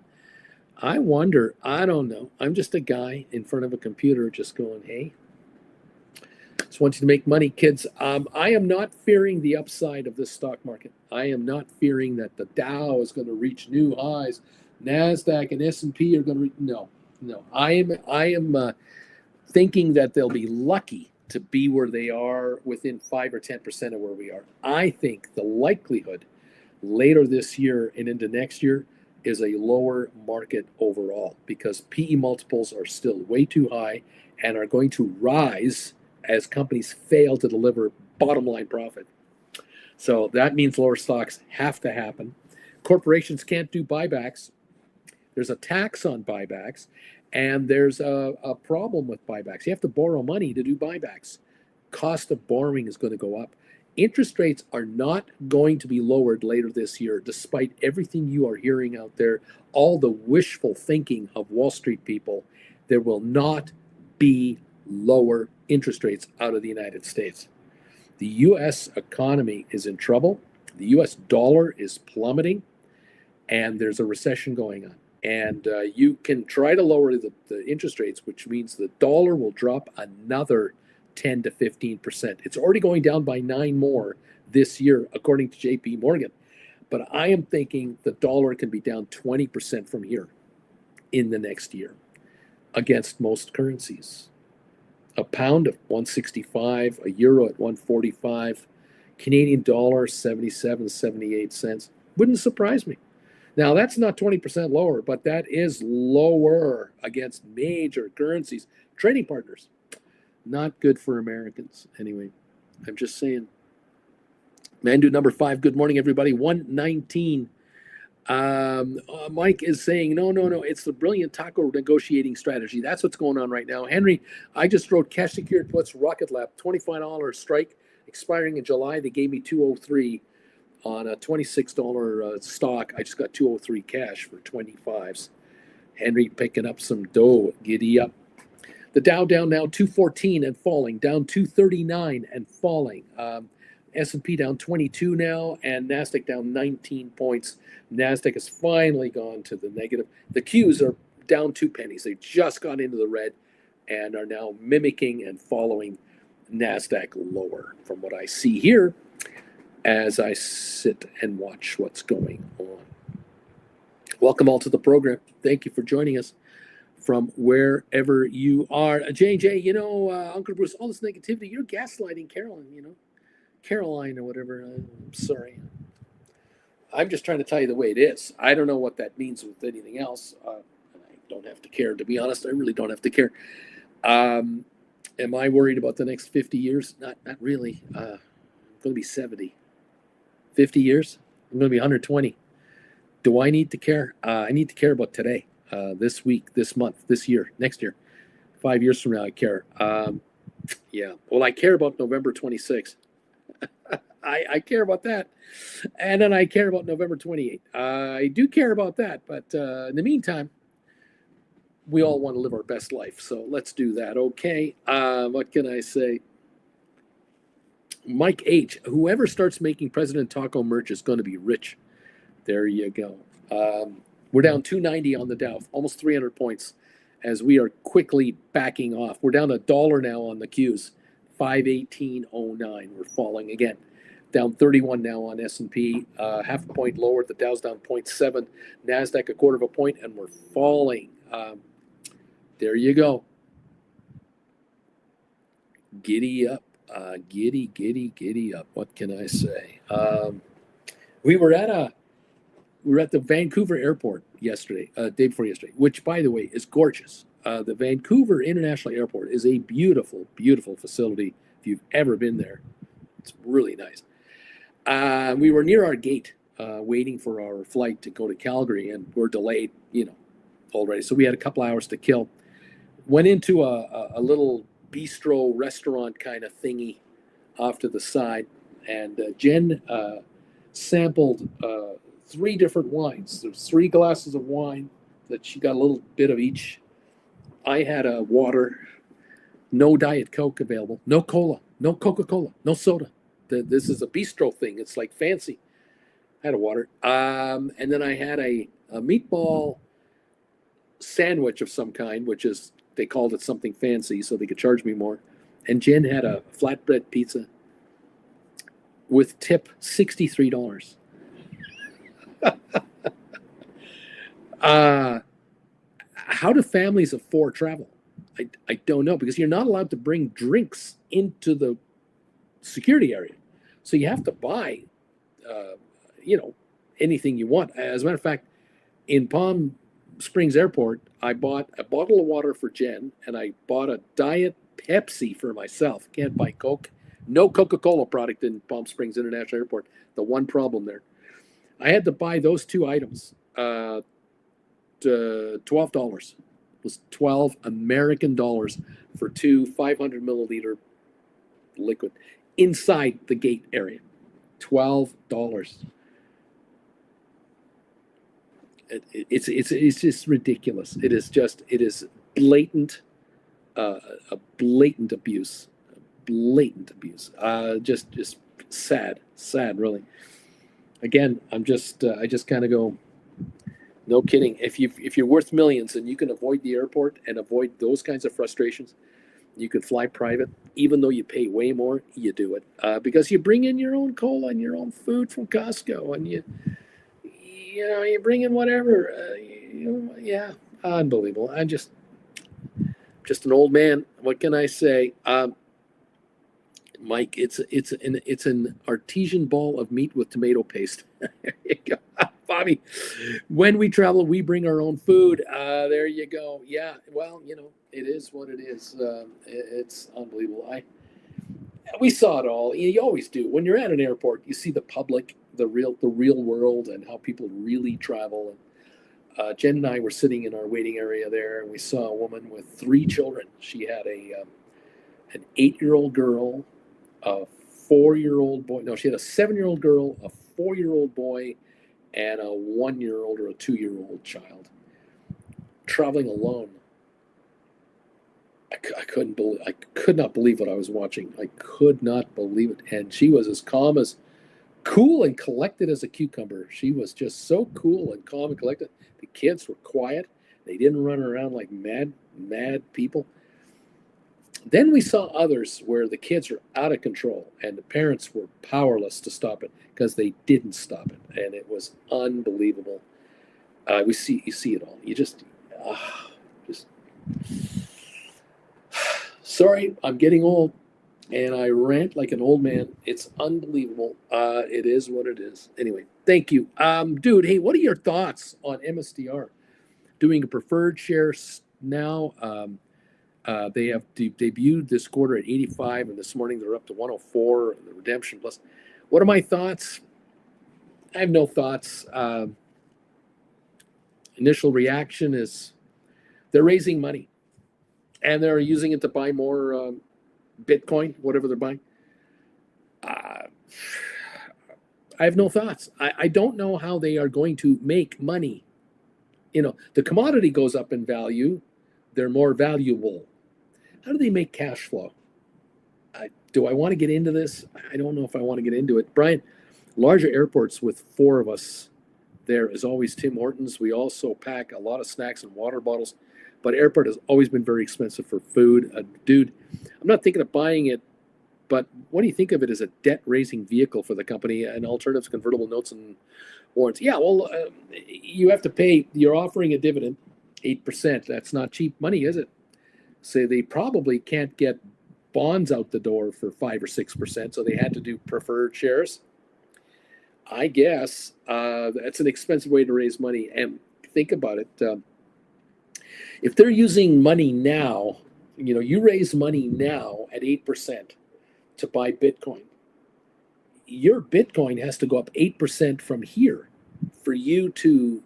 I wonder. I don't know. I'm just a guy in front of a computer just going, hey, just want you to make money, kids. I am not fearing the upside of this stock market. I am not fearing that the Dow is going to reach new highs. NASDAQ and S&P are going to reach. No. I am thinking that they'll be lucky to be where they are within 5 or 10% of where we are. I think the likelihood later this year and into next year is a lower market overall because PE multiples are still way too high and are going to rise as companies fail to deliver bottom line profit. So that means lower stocks have to happen. Corporations can't do buybacks. There's a tax on buybacks, and there's a problem with buybacks. You have to borrow money to do buybacks. Cost of borrowing is going to go up. Interest rates are not going to be lowered later this year, despite everything you are hearing out there, all the wishful thinking of Wall Street people. There will not be lower interest rates out of the United States. The U.S. economy is in trouble. The U.S. dollar is plummeting, and there's a recession going on. And you can try to lower the interest rates, which means the dollar will drop another 10 to 15%. It's already going down by 9 more this year, according to JP Morgan. But I am thinking the dollar can be down 20% from here in the next year against most currencies. A pound at 165, a euro at 145, Canadian dollar 77, 78 cents. Wouldn't surprise me. Now, that's not 20% lower, but that is lower against major currencies. Trading partners, not good for Americans. Anyway, I'm just saying. Mandu number 5, good morning, everybody. 119. Mike is saying, no, it's the brilliant taco negotiating strategy. That's what's going on right now. Henry, I just wrote cash secured puts, Rocket Lab, $25 strike, expiring in July. They gave me $203. On a $26 stock, I just got $203 cash for 25s. Henry picking up some dough. Giddy up. The Dow down now 214 and falling. Down 239 and falling. S&P down 22 now, and NASDAQ down 19 points. NASDAQ has finally gone to the negative. The Qs are down 2 pennies. They just got into the red and are now mimicking and following NASDAQ lower from what I see here as I sit and watch what's going on. Welcome all to the program. Thank you for joining us from wherever you are. JJ, Uncle Bruce, all this negativity, you're gaslighting Caroline or whatever. I'm sorry. I'm just trying to tell you the way it is. I don't know what that means with anything else. I don't have to care, to be honest. I really don't have to care. Am I worried about the next 50 years? Not really. I'm going to be 70. 50 years. I'm going to be 120. Do I need to care? I need to care about today, this week, this month, this year, next year. 5 years from now, I care. Yeah. Well, I care about November 26th. I care about that. And then I care about November 28th. I do care about that. But in the meantime, we all want to live our best life. So let's do that. Okay. What can I say? Mike H. Whoever starts making President Taco merch is going to be rich. There you go. We're down 290 on the Dow, almost 300 points, as we are quickly backing off. We're down $1 now on the Qs, 518.09. We're falling again. Down 31 now on S&P, half a point lower. The Dow's down 0.7, NASDAQ a quarter of a point, and we're falling. There you go. Giddy up. Giddy up. What can I say? We were at the Vancouver airport yesterday, day before yesterday, which, by the way, is gorgeous. The Vancouver International Airport is a beautiful, beautiful facility. If you've ever been there, it's really nice. We were near our gate, waiting for our flight to go to Calgary, and we're delayed, already. So we had a couple hours to kill. Went into a little bistro restaurant kind of thingy off to the side, and Jen sampled 3 different wines. There's 3 glasses of wine that she got a little bit of each. I had a water, no Diet Coke available, no cola, no Coca-Cola, no soda. This is a bistro thing. It's like fancy. I had a water. And then I had a meatball sandwich of some kind, which is, they called it something fancy so they could charge me more. And Jen had a flatbread pizza with tip $63. How do families of 4 travel? I don't know, because you're not allowed to bring drinks into the security area. So you have to buy, anything you want. As a matter of fact, in Palm Springs Airport, I bought a bottle of water for Jen, and I bought a Diet Pepsi for myself. Can't buy Coke. No Coca-Cola product in Palm Springs International Airport. The one problem there. I had to buy those 2 items. $12. It was 12 American dollars for 2 500 milliliter liquid inside the gate area. $12. It's just ridiculous. It is blatant, a blatant abuse, just sad, really. Again, I just kind of go, no kidding. If you're worth millions and you can avoid the airport and avoid those kinds of frustrations, you could fly private, even though you pay way more. You do it because you bring in your own cola and your own food from Costco, and you bring in whatever. Yeah, unbelievable. I'm just an old man. What can I say? Mike, it's an artesian ball of meat with tomato paste. There you go. Bobby, when we travel, we bring our own food. There you go. Yeah, well, it is what it is. It's unbelievable. We saw it all. You always do. When you're at an airport, you see the public, the real world, and how people really travel. And Jen and I were sitting in our waiting area there, and we saw a woman with 3 children. She had an 8-year-old girl, a 4-year-old boy. No, she had a 7-year-old girl, a 4-year-old boy, and a 1-year-old or a 2-year-old child traveling alone. I could not believe what I was watching. I could not believe it. And she was as cool and collected as a cucumber. She was just so cool and calm and collected. The kids were quiet. They didn't run around like mad people. Then we saw others where the kids were out of control and the parents were powerless to stop it because they didn't stop it, and it was unbelievable. You see it all. You just. Sorry, I'm getting old, and I rant like an old man. It's unbelievable. It is what it is. Anyway, thank you, dude. Hey, what are your thoughts on MSTR doing a preferred share now? They have debuted this quarter at 85, and this morning they're up to 104. The redemption plus. What are my thoughts? I have no thoughts. Initial reaction is they're raising money and they're using it to buy more Bitcoin, whatever they're buying. I have no thoughts. I don't know how they are going to make money. The commodity goes up in value, they're more valuable. How do they make cash flow? Do I want to get into this? I don't know if I want to get into it. Brian, larger airports with 4 of us, there is always Tim Hortons. We also pack a lot of snacks and water bottles, but airport has always been very expensive for food. Dude, I'm not thinking of buying it, but what do you think of it as a debt-raising vehicle for the company and alternatives, convertible notes and warrants? Yeah, well, you have to pay. You're offering a dividend, 8%. That's not cheap money, is it? So they probably can't get bonds out the door for 5 or 6%, so they had to do preferred shares. I guess that's an expensive way to raise money. And think about it. If they're using money now, you raise money now at 8% to buy Bitcoin. Your Bitcoin has to go up 8% from here for you to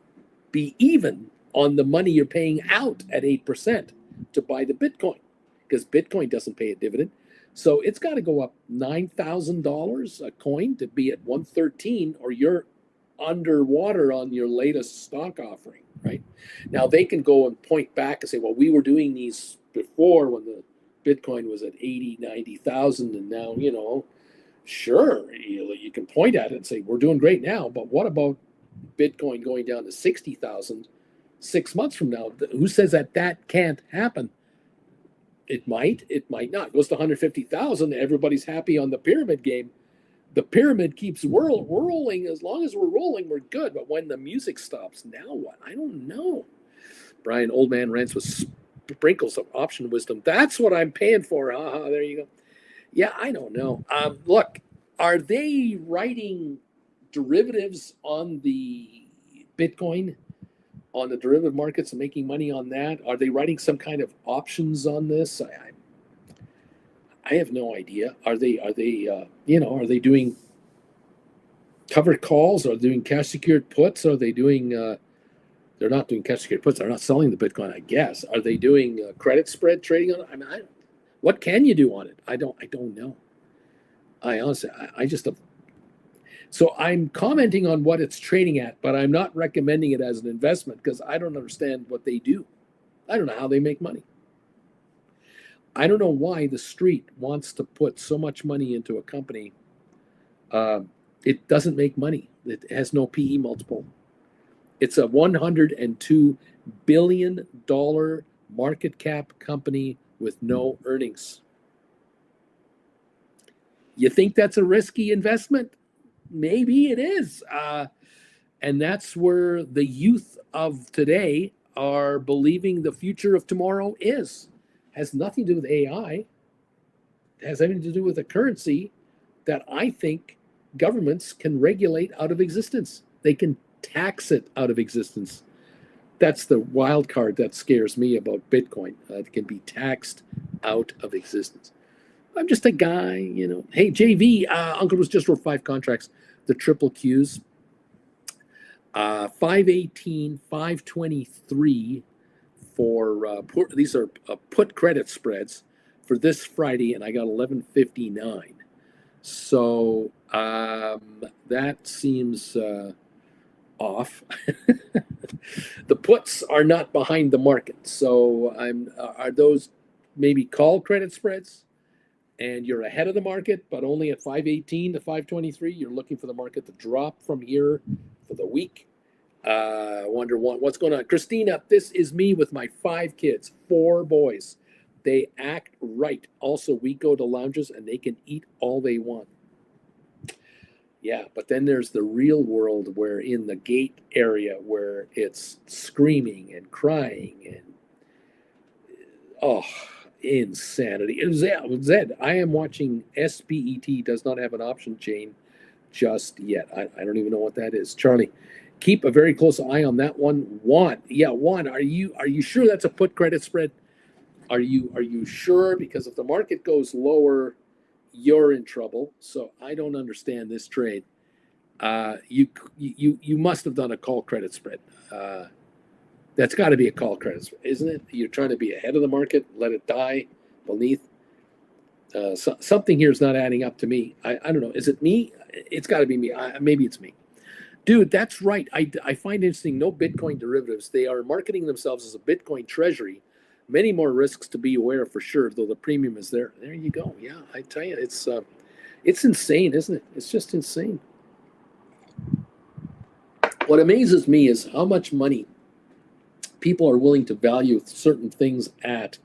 be even on the money you're paying out at 8% to buy the Bitcoin, because Bitcoin doesn't pay a dividend. So it's got to go up $9,000 a coin to be at 113, or you're underwater on your latest stock offering, right? Now they can go and point back and say, well, we were doing these before when the Bitcoin was at 80, 90,000, and now, sure, you can point at it and say, we're doing great now, but what about Bitcoin going down to 60,000 6 months from now? Who says that can't happen? It might not. It goes to 150,000. Everybody's happy on the pyramid game. The pyramid keeps whirling. As long as we're rolling, we're good. But when the music stops, now what? I don't know. Brian, old man rants with sprinkles of option wisdom. That's what I'm paying for. There you go. Yeah, I don't know. Look, are they writing derivatives on the Bitcoin, on the derivative markets, and making money on that? Are they writing some kind of options on this? I have no idea. Are they doing covered calls? Are they doing cash secured puts? Are they doing they're not doing cash secured puts. They're not selling the Bitcoin, I guess. Are they doing credit spread trading on it? What can you do on it? I don't know. I honestly, I just have. So I'm commenting on what it's trading at, but I'm not recommending it as an investment because I don't understand what they do. I don't know how they make money. I don't know why the street wants to put so much money into a company. It doesn't make money. It has no PE multiple. It's a $102 billion market cap company with no earnings. You think that's a risky investment? Maybe it is. And that's where the youth of today are believing the future of tomorrow is. Has nothing to do with AI. It has everything to do with a currency that I think governments can regulate out of existence. They can tax it out of existence. That's the wild card that scares me about Bitcoin. It can be taxed out of existence. I'm just a guy, Hey, JV, Uncle was just wrote 5 contracts, the triple Qs. 518, 523 for these are put credit spreads for this Friday, and I got 1159. So that seems off. The puts are not behind the market. So are those maybe call credit spreads? And you're ahead of the market, but only at 518 to 523. You're looking for the market to drop from here for the week. Wonder what's going on. Christina, this is me with my 5 kids, 4 boys. They act right. Also, we go to lounges and they can eat all they want. Yeah, but then there's the real world where in the gate area where it's screaming and crying and insanity. Zed, I am watching SPET does not have an option chain just yet. I don't even know what that is. Charlie, keep a very close eye on that one. Juan, are you sure that's a put credit spread? Are you sure? Because if the market goes lower, you're in trouble. So I don't understand this trade. You must have done a call credit spread. That's got to be a call credit spread, isn't it? You're trying to be ahead of the market, let it die beneath. Something here is not adding up to me. I don't know. Is it me? It's got to be me. Maybe it's me. Dude, that's right. I find interesting, no Bitcoin derivatives. They are marketing themselves as a Bitcoin treasury. Many more risks to be aware of for sure, though the premium is there. There you go. Yeah, I tell you, it's insane, isn't it? It's just insane. What amazes me is how much money people are willing to value certain things at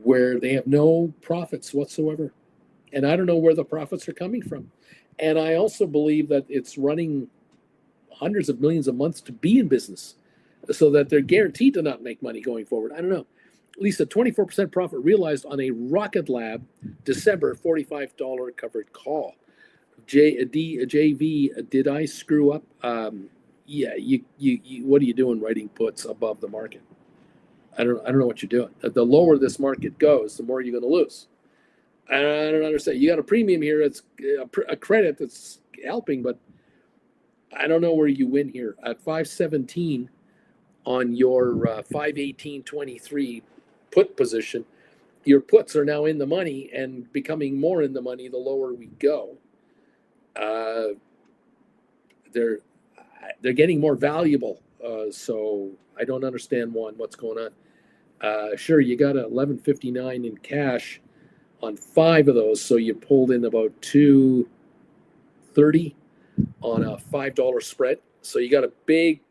where they have no profits whatsoever. And I don't know where the profits are coming from. And I also believe that it's running hundreds of millions a month to be in business so that they're guaranteed to not make money going forward. I don't know. At least a 24% profit realized on a Rocket Lab December $45 covered call. JV, did I screw up? Yeah, you what are you doing writing puts above the market? I don't know what you're doing. The lower this market goes, the more you're going to lose. I don't understand. You got a premium here. It's a credit that's helping, but I don't know where you win here. At 517 on your 518.23 put position, your puts are now in the money and becoming more in the money the lower we go. They're getting more valuable. So I don't understand what's going on. Sure, you got 11.59 in cash on 5 of those, so you pulled in about $2.30 on a $5 spread. So you got a big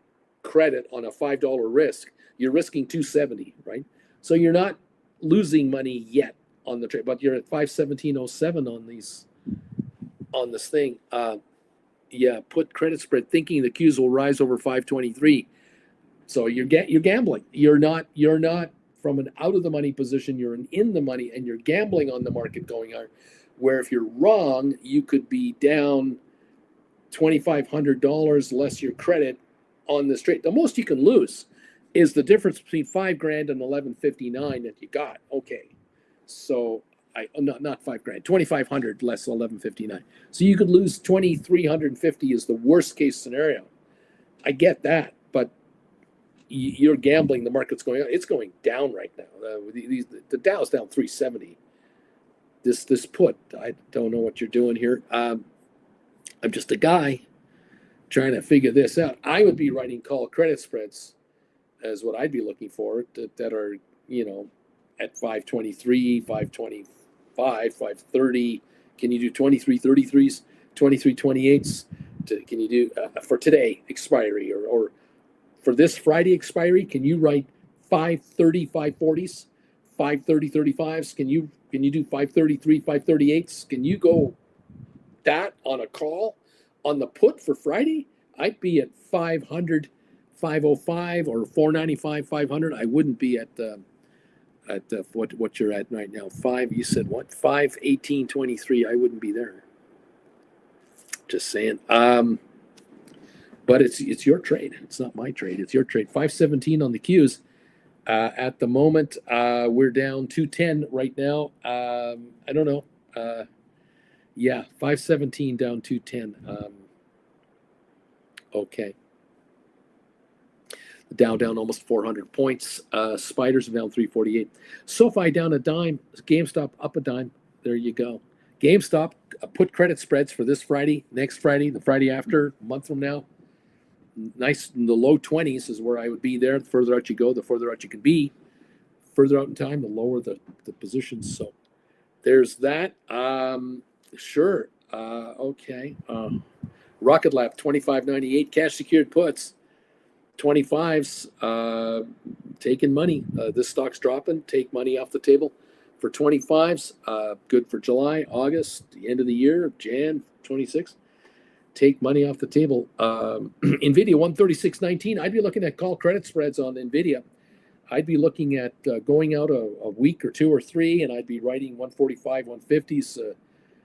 credit on a $5 risk. You're risking $2.70, right? So you're not losing money yet on the trade, but you're at 517.07 on this thing. Yeah, put credit spread, thinking the Qs will rise over 523. So you're gambling. You're not from an out of the money position. You're in the money, and you're gambling on the market going on. Where if you're wrong, you could be down $2,500 less your credit on this trade. The most you can lose is the difference between $5,000 and 11.59 that you got. Okay, so not $5,000, 2,500 less 11.59. So you could lose 2,350 is the worst case scenario. I get that, but you're gambling. The market's going up. It's going down right now. The Dow's down 370. This put, I don't know what you're doing here. I'm just a guy trying to figure this out. I would be writing call credit spreads as what I'd be looking for that are, at 523, 525, 530. Can you do 2333s, 2328s? Can you do for today expiry or for this Friday expiry? Can you write 530, 540s, 530, 35s? Can you do 533, 538s? Can you go that on a call on the put for Friday? I'd be at 500, 505 or 495, 500. I wouldn't be at what you're at right now. You said what? 518.23. I wouldn't be there. Just saying. But it's your trade. It's not my trade. It's your trade. 517 on the Qs. At the moment, we're down 210 right now. I don't know. Yeah, 517 down 210. Okay. The Dow down almost 400 points. Spiders are down 348. SoFi down a dime. GameStop up a dime. There you go. GameStop put credit spreads for this Friday, next Friday, the Friday after, a month from now. Nice in the low 20s is where I would be there. The further out you go, the further out you can be. Further out in time, the lower the positions. So there's that. Sure. Okay. Rocket Lab 25.98 cash secured puts. 25s taking money. This stock's dropping. Take money off the table for 25s. Good for July, August, the end of the year, Jan 26. Take money off the table. NVIDIA 136.19. I'd be looking at call credit spreads on NVIDIA. I'd be looking at going out a week or 2 or 3, and I'd be writing 145, 150s,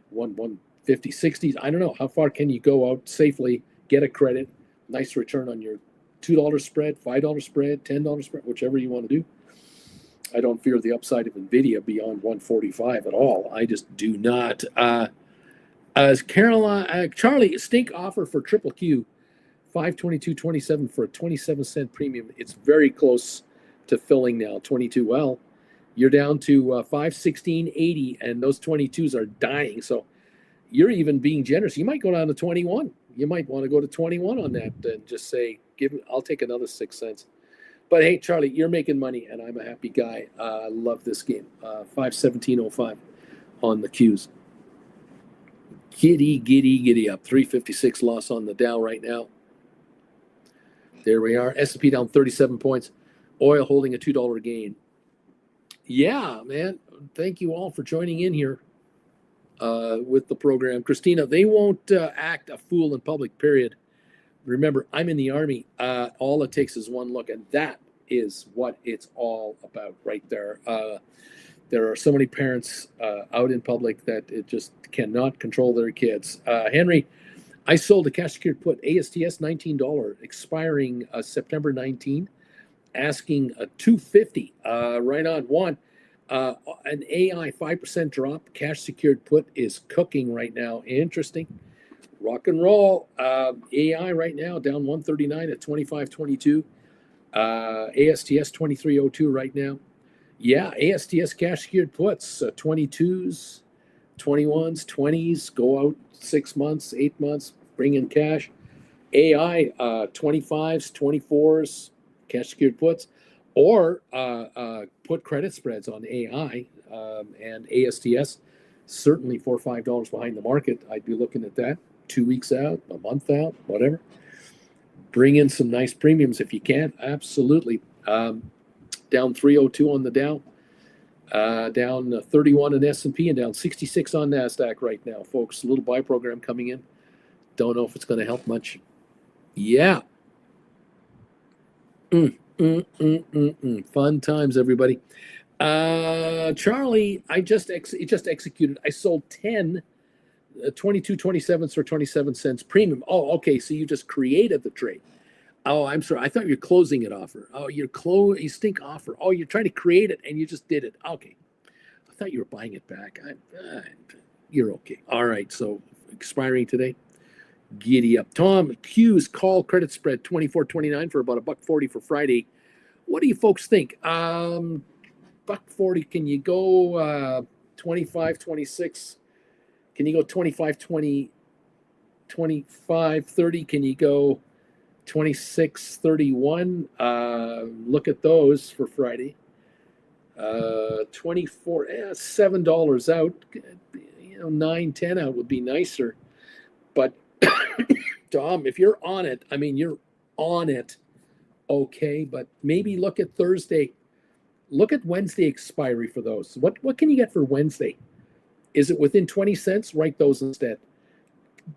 150, 60s. I don't know. How far can you go out safely, get a credit, nice return on your $2 spread, $5 spread, $10 spread, whichever you want to do. I don't fear the upside of NVIDIA beyond 145 at all. I just do not. Charlie, stink offer for triple Q, 522.27 for a 27-cent premium. It's very close to filling now. 22. Well, you're down to 516.80, and those 22s are dying. So you're even being generous. You might go down to 21. You might want to go to 21 on that and just say, I'll take another 6 cents. But hey, Charlie, you're making money, and I'm a happy guy. I love this game. 517.05 on the Qs. Giddy up. 356 loss on the Dow right now. There we are. S&P down 37 points. Oil holding a $2 gain. Yeah, man. Thank you all for joining in here with the program. Christina, they won't act a fool in public, period. Remember, I'm in the Army. All it takes is one look, and that is what it's all about right there. There are so many parents out in public that it just cannot control their kids. Henry, I sold a cash secured put, ASTS $19, expiring September 19, asking a $250. Right on one. An AI 5% drop, cash secured put is cooking right now. Interesting. Rock and roll. AI right now down 139 at 25.22. ASTS 23.02 right now. Yeah, ASTS cash secured puts, 22s, 21s, 20s, go out 6 months, 8 months, bring in cash. AI 25s, 24s, cash secured puts, or put credit spreads on AI and ASTS. Certainly $4 or $5 behind the market. I'd be looking at that 2 weeks out, a month out, whatever. Bring in some nice premiums if you can. Absolutely. Down 302 on the Dow, down 31 in S&P, and down 66 on NASDAQ right now, folks. A little buy program coming in. Don't know if it's going to help much. Yeah. Fun times, everybody. Charlie, it just executed. I sold 10 22.27 for 27 cents premium. Oh, okay. So you just created the trade. Oh, I'm sorry. I thought you were closing it offer. Oh, you stink offer. Oh, you're trying to create it and you just did it. Okay. I thought you were buying it back. You're okay. All right. So expiring today. Giddy up. Tom, Q's call credit spread 24.29 for about $1.40 for Friday. What do you folks think? $1.40. Can you go 25.26? Can you go 25.20, 25.30? Can you go 26.31? Look at those for Friday. 24, $7 out. $9.10 out would be nicer. But Tom, if you're on it, I mean, you're on it. Okay, but maybe look at Thursday. Look at Wednesday expiry for those. What can you get for Wednesday? Is it within 20 cents? Write those instead.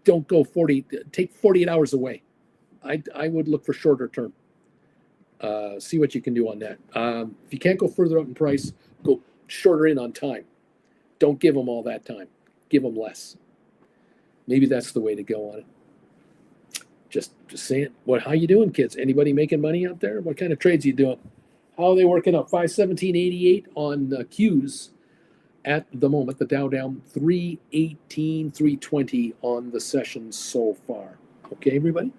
Don't go 40. Take 48 hours away. I would look for shorter term. See what you can do on that. If you can't go further up in price, go shorter in on time. Don't give them all that time. Give them less. Maybe that's the way to go on it. Just saying. How you doing, kids? Anybody making money out there? What kind of trades are you doing? How are they working out? 517.88 on Qs at the moment. The Dow down 318, 320 on the session so far. Okay, everybody?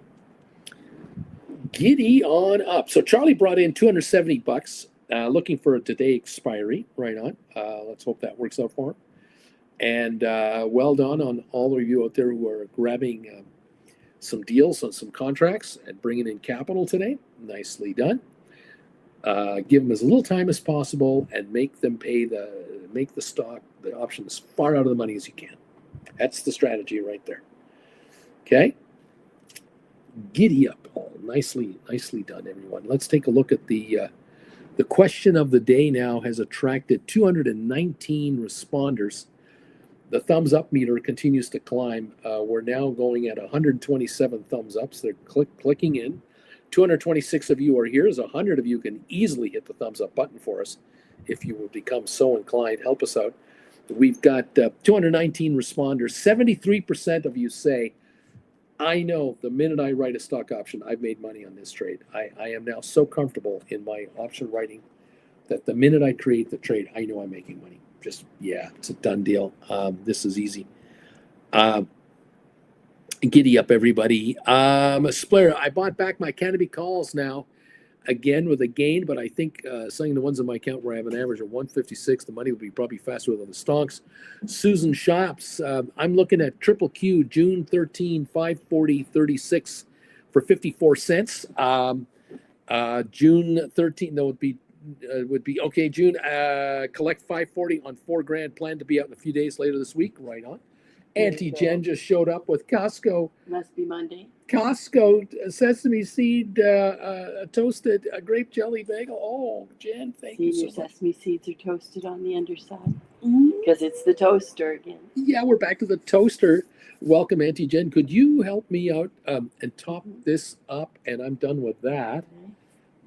Giddy on up. So Charlie brought in $270, looking for a today expiry. Right on. Let's hope that works out for him. And well done on all of you out there who are grabbing some deals on some contracts and bringing in capital today. Nicely done. Give them as little time as possible and make them make the stock, the option as far out of the money as you can. That's the strategy right there. Okay. Giddy up. Oh, nicely done, everyone. Let's take a look at the question of the day. Now has attracted 219 responders. The thumbs up meter continues to climb. We're now going at 127 thumbs ups. They're clicking in. 226 of you are here. As 100 of you can easily hit the thumbs up button for us if you will become so inclined. Help us out. We've got 219 responders. 73% of you say, I know the minute I write a stock option, I've made money on this trade. I am now so comfortable in my option writing that the minute I create the trade, I know I'm making money. Just, yeah, it's a done deal. This is easy. Giddy up, everybody. Splair, I bought back my Canopy calls now, again with a gain, but I think selling the ones in my account where I have an average of 156, the money will be probably faster than the stocks. Susan Shops, I'm looking at triple Q, June 13, 540.36 for 54 cents. June 13, that would be okay. June, collect 540 on $4,000. Plan to be out in a few days later this week. Right on. Auntie Jen just showed up with Costco. Must be Monday. Costco sesame seed toasted grape jelly bagel. Oh, Jen, thank you so Your much. sesame seeds are toasted on the underside because it's the toaster again. Yeah, we're back to the toaster. Welcome, Auntie Jen. Could you help me out and top this up? And I'm done with that.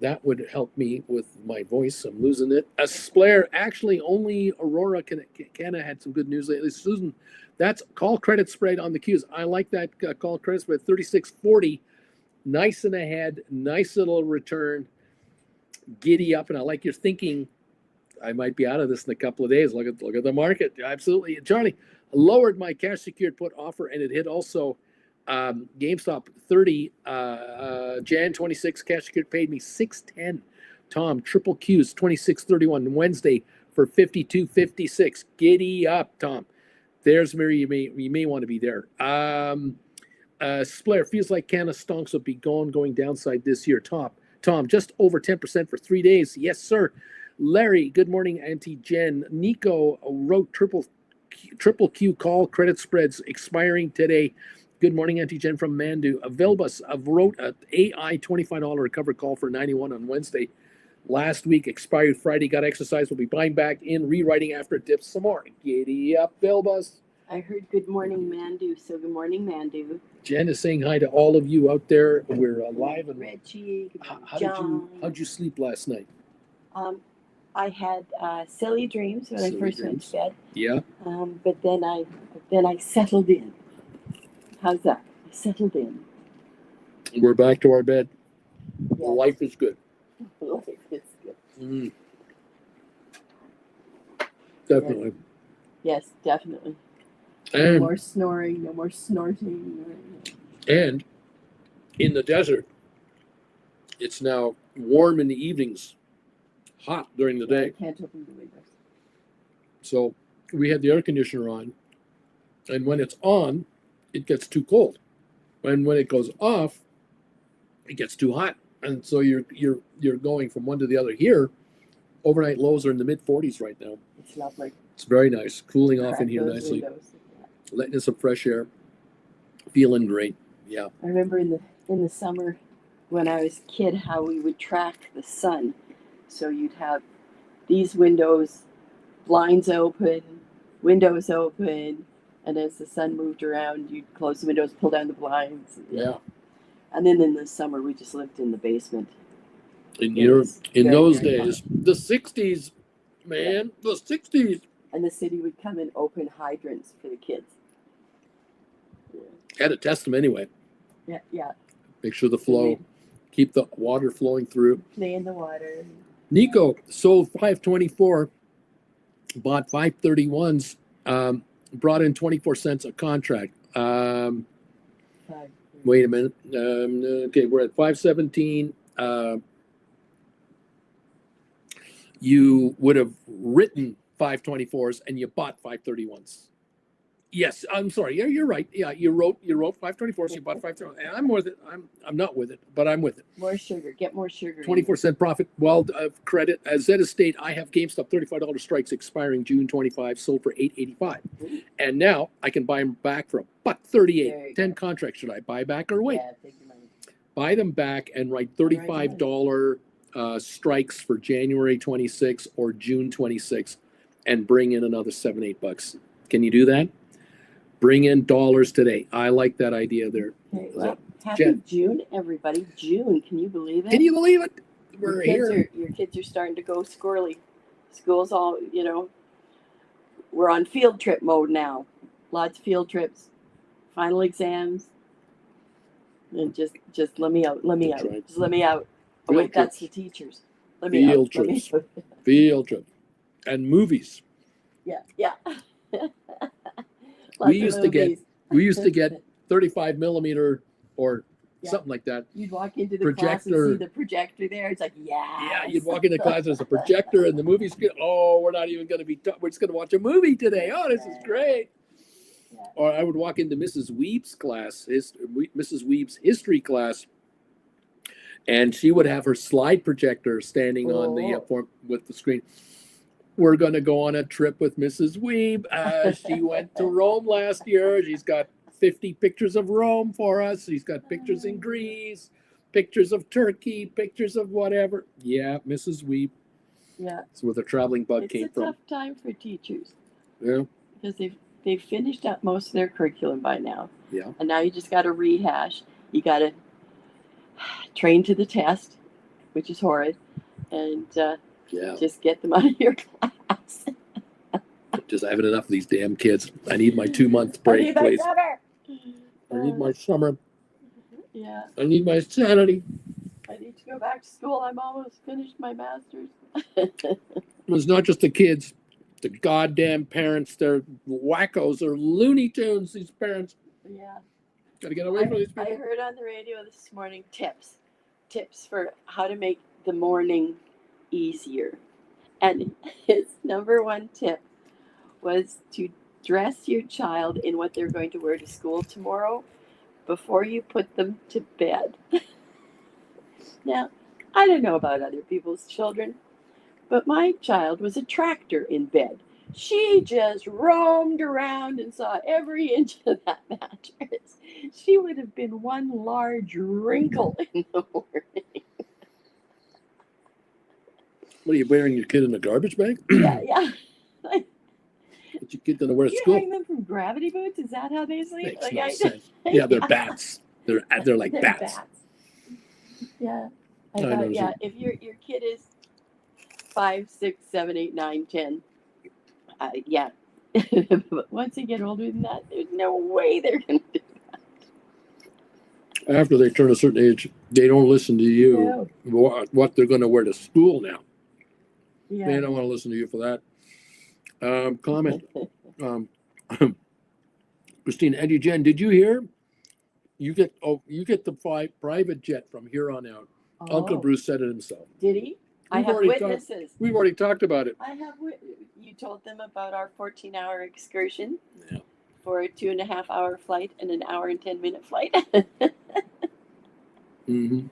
That would help me with my voice. I'm losing it. A Splair, actually, only Aurora Canada had some good news lately. Susan, that's call credit spread on the Qs. I like that call credit spread, 36.40. Nice and ahead. Nice little return. Giddy up. And I like your thinking. I might be out of this in a couple of days. Look at the market. Absolutely. Charlie, lowered my cash secured put offer, and it hit also GameStop 30 Jan 26 cash secured paid me 610. Tom, triple Q's 26.31 Wednesday for 52.56. Giddy up, Tom. There's where you may want to be there. Splair, feels like Canada stonks will be going downside this year. Tom, just over 10% for 3 days. Yes, sir. Larry, good morning, Auntie Jen. Nico wrote triple Q call credit spreads expiring today. Good morning, Auntie Jen from Mandu. Velbus wrote an AI $25 recovery call for 91 on Wednesday. Last week, expired Friday, got exercise. We'll be buying back in, rewriting after it dips some more. Giddy up, Velbus. I heard good morning, Mandu. So good morning, Mandu. Jen is saying hi to all of you out there. We're alive. And Reggie, how'd you sleep last night? I had silly dreams when I first went to bed. Yeah. But then I settled in. How's that? I settled in. We're back to our bed. Yes. Life is good. Life is good. Definitely. Yes, definitely. And, no more snoring, no more snorting. And in the desert, it's now warm in the evenings, hot during the day. I can't open the windows. So we had the air conditioner on, and when it's on, it gets too cold. And when it goes off, it gets too hot. And so you're going from one to the other. Here, overnight lows are in the mid 40s right now. It's lovely. It's very nice, cooling off in here nicely, letting in some fresh air, feeling great. Yeah. I remember in the summer when I was a kid how we would track the sun. So you'd have these windows, blinds open, windows open, and as the sun moved around, you'd close the windows, pull down the blinds. Yeah. And then in the summer, we just lived in the basement. In those days, the 60s, man, the 60s. And the city would come and open hydrants for the kids. Yeah. Had to test them anyway. Yeah. Make sure the flow, keep the water flowing through. Play in the water. Nico sold 524, bought 531s, brought in 24 cents a contract. Wait a minute. Okay, we're at 517. You would have written 524s and you bought 531s. Yes, I'm sorry. Yeah, you're right. Yeah, you wrote 524s. You bought 531s. And I'm with it. I'm not with it, but I'm with it. More sugar. Get more sugar. 24-cent profit. Well, credit. As Zeta State, I have GameStop $35 strikes expiring June 25. Sold for $8.85, and now I can buy them back for $1.38. 10 contracts. Should I buy back or wait? Yeah, take your money. Buy them back and write $35 strikes for January 26 or June 26, and bring in another $7-8. Can you do that? Bring in dollars today. I like that idea there. Okay, well, happy June, everybody. June, can you believe it? Can you believe it? We're here. Your kids are starting to go squirrely. School's all, we're on field trip mode now. Lots of field trips, final exams. And just let me out. Right. Just let me out. Oh, wait, that's the teachers. Let me field out. Trips. Field trip. And movies. Yeah. We used to get We used to get 35 millimeter or Yeah. something like that. You'd walk into the class and Projector. see the projector there. It's like, Yeah, yes. you'd walk into class, there's a projector, and the movie's good. Oh, we're not even going to be, we're just going to watch a movie today. Oh, this is great. Yeah. Or I would walk into Mrs. Weeb's class, Mrs. Weeb's history class, and she would have her slide projector standing on the with the screen. We're going to go on a trip with Mrs. Weeb. She went to Rome last year. She's got 50 pictures of Rome for us. She's got pictures in Greece, pictures of Turkey, pictures of whatever. Yeah, Mrs. Weeb. Yeah. That's where the traveling bug came It's a from. tough time for teachers. Yeah. Because they've finished up most of their curriculum by now. Yeah. And now you just got to rehash. You got to train to the test, which is horrid, and just get them out of your class. Just having enough of these damn kids. I need my 2-month break, please. I need my summer. Yeah. I need my sanity. I need to go back to school. I'm almost finished my master's. It's not just the kids. The goddamn parents. They're wackos. They're Looney Tunes, these parents. Yeah. Gotta get away from these people. I heard on the radio this morning tips for how to make the morning easier. And his number one tip was to dress your child in what they're going to wear to school tomorrow before you put them to bed. Now, I don't know about other people's children, but my child was a tractor in bed. She just roamed around and saw every inch of that mattress. She would have been one large wrinkle in the morning. What are you wearing your kid in a garbage bag? Yeah. Like, What's your kid gonna wear to you school? hang them from gravity boots? Is that how they sleep? Makes no sense. Yeah, they're bats. They're like They're bats. Yeah. I I thought, noticed yeah, it. if your kid is 5, 6, 7, 8, 9, 10, yeah. But once they get older than that, there's no way they're going to do After they turn a certain age, they don't listen to you. No. What they're going to wear to school now. Yeah. They don't want to listen to you for that. Comment. Christine, Eddie, Jen, did you hear? You get the private jet from here on out. Uncle Bruce said it himself. Did he? I have witnesses. We've already talked about it. I have you told them about our 14-hour excursion Yeah. for a 2.5-hour flight and an hour and 10-minute flight. Mm-hmm.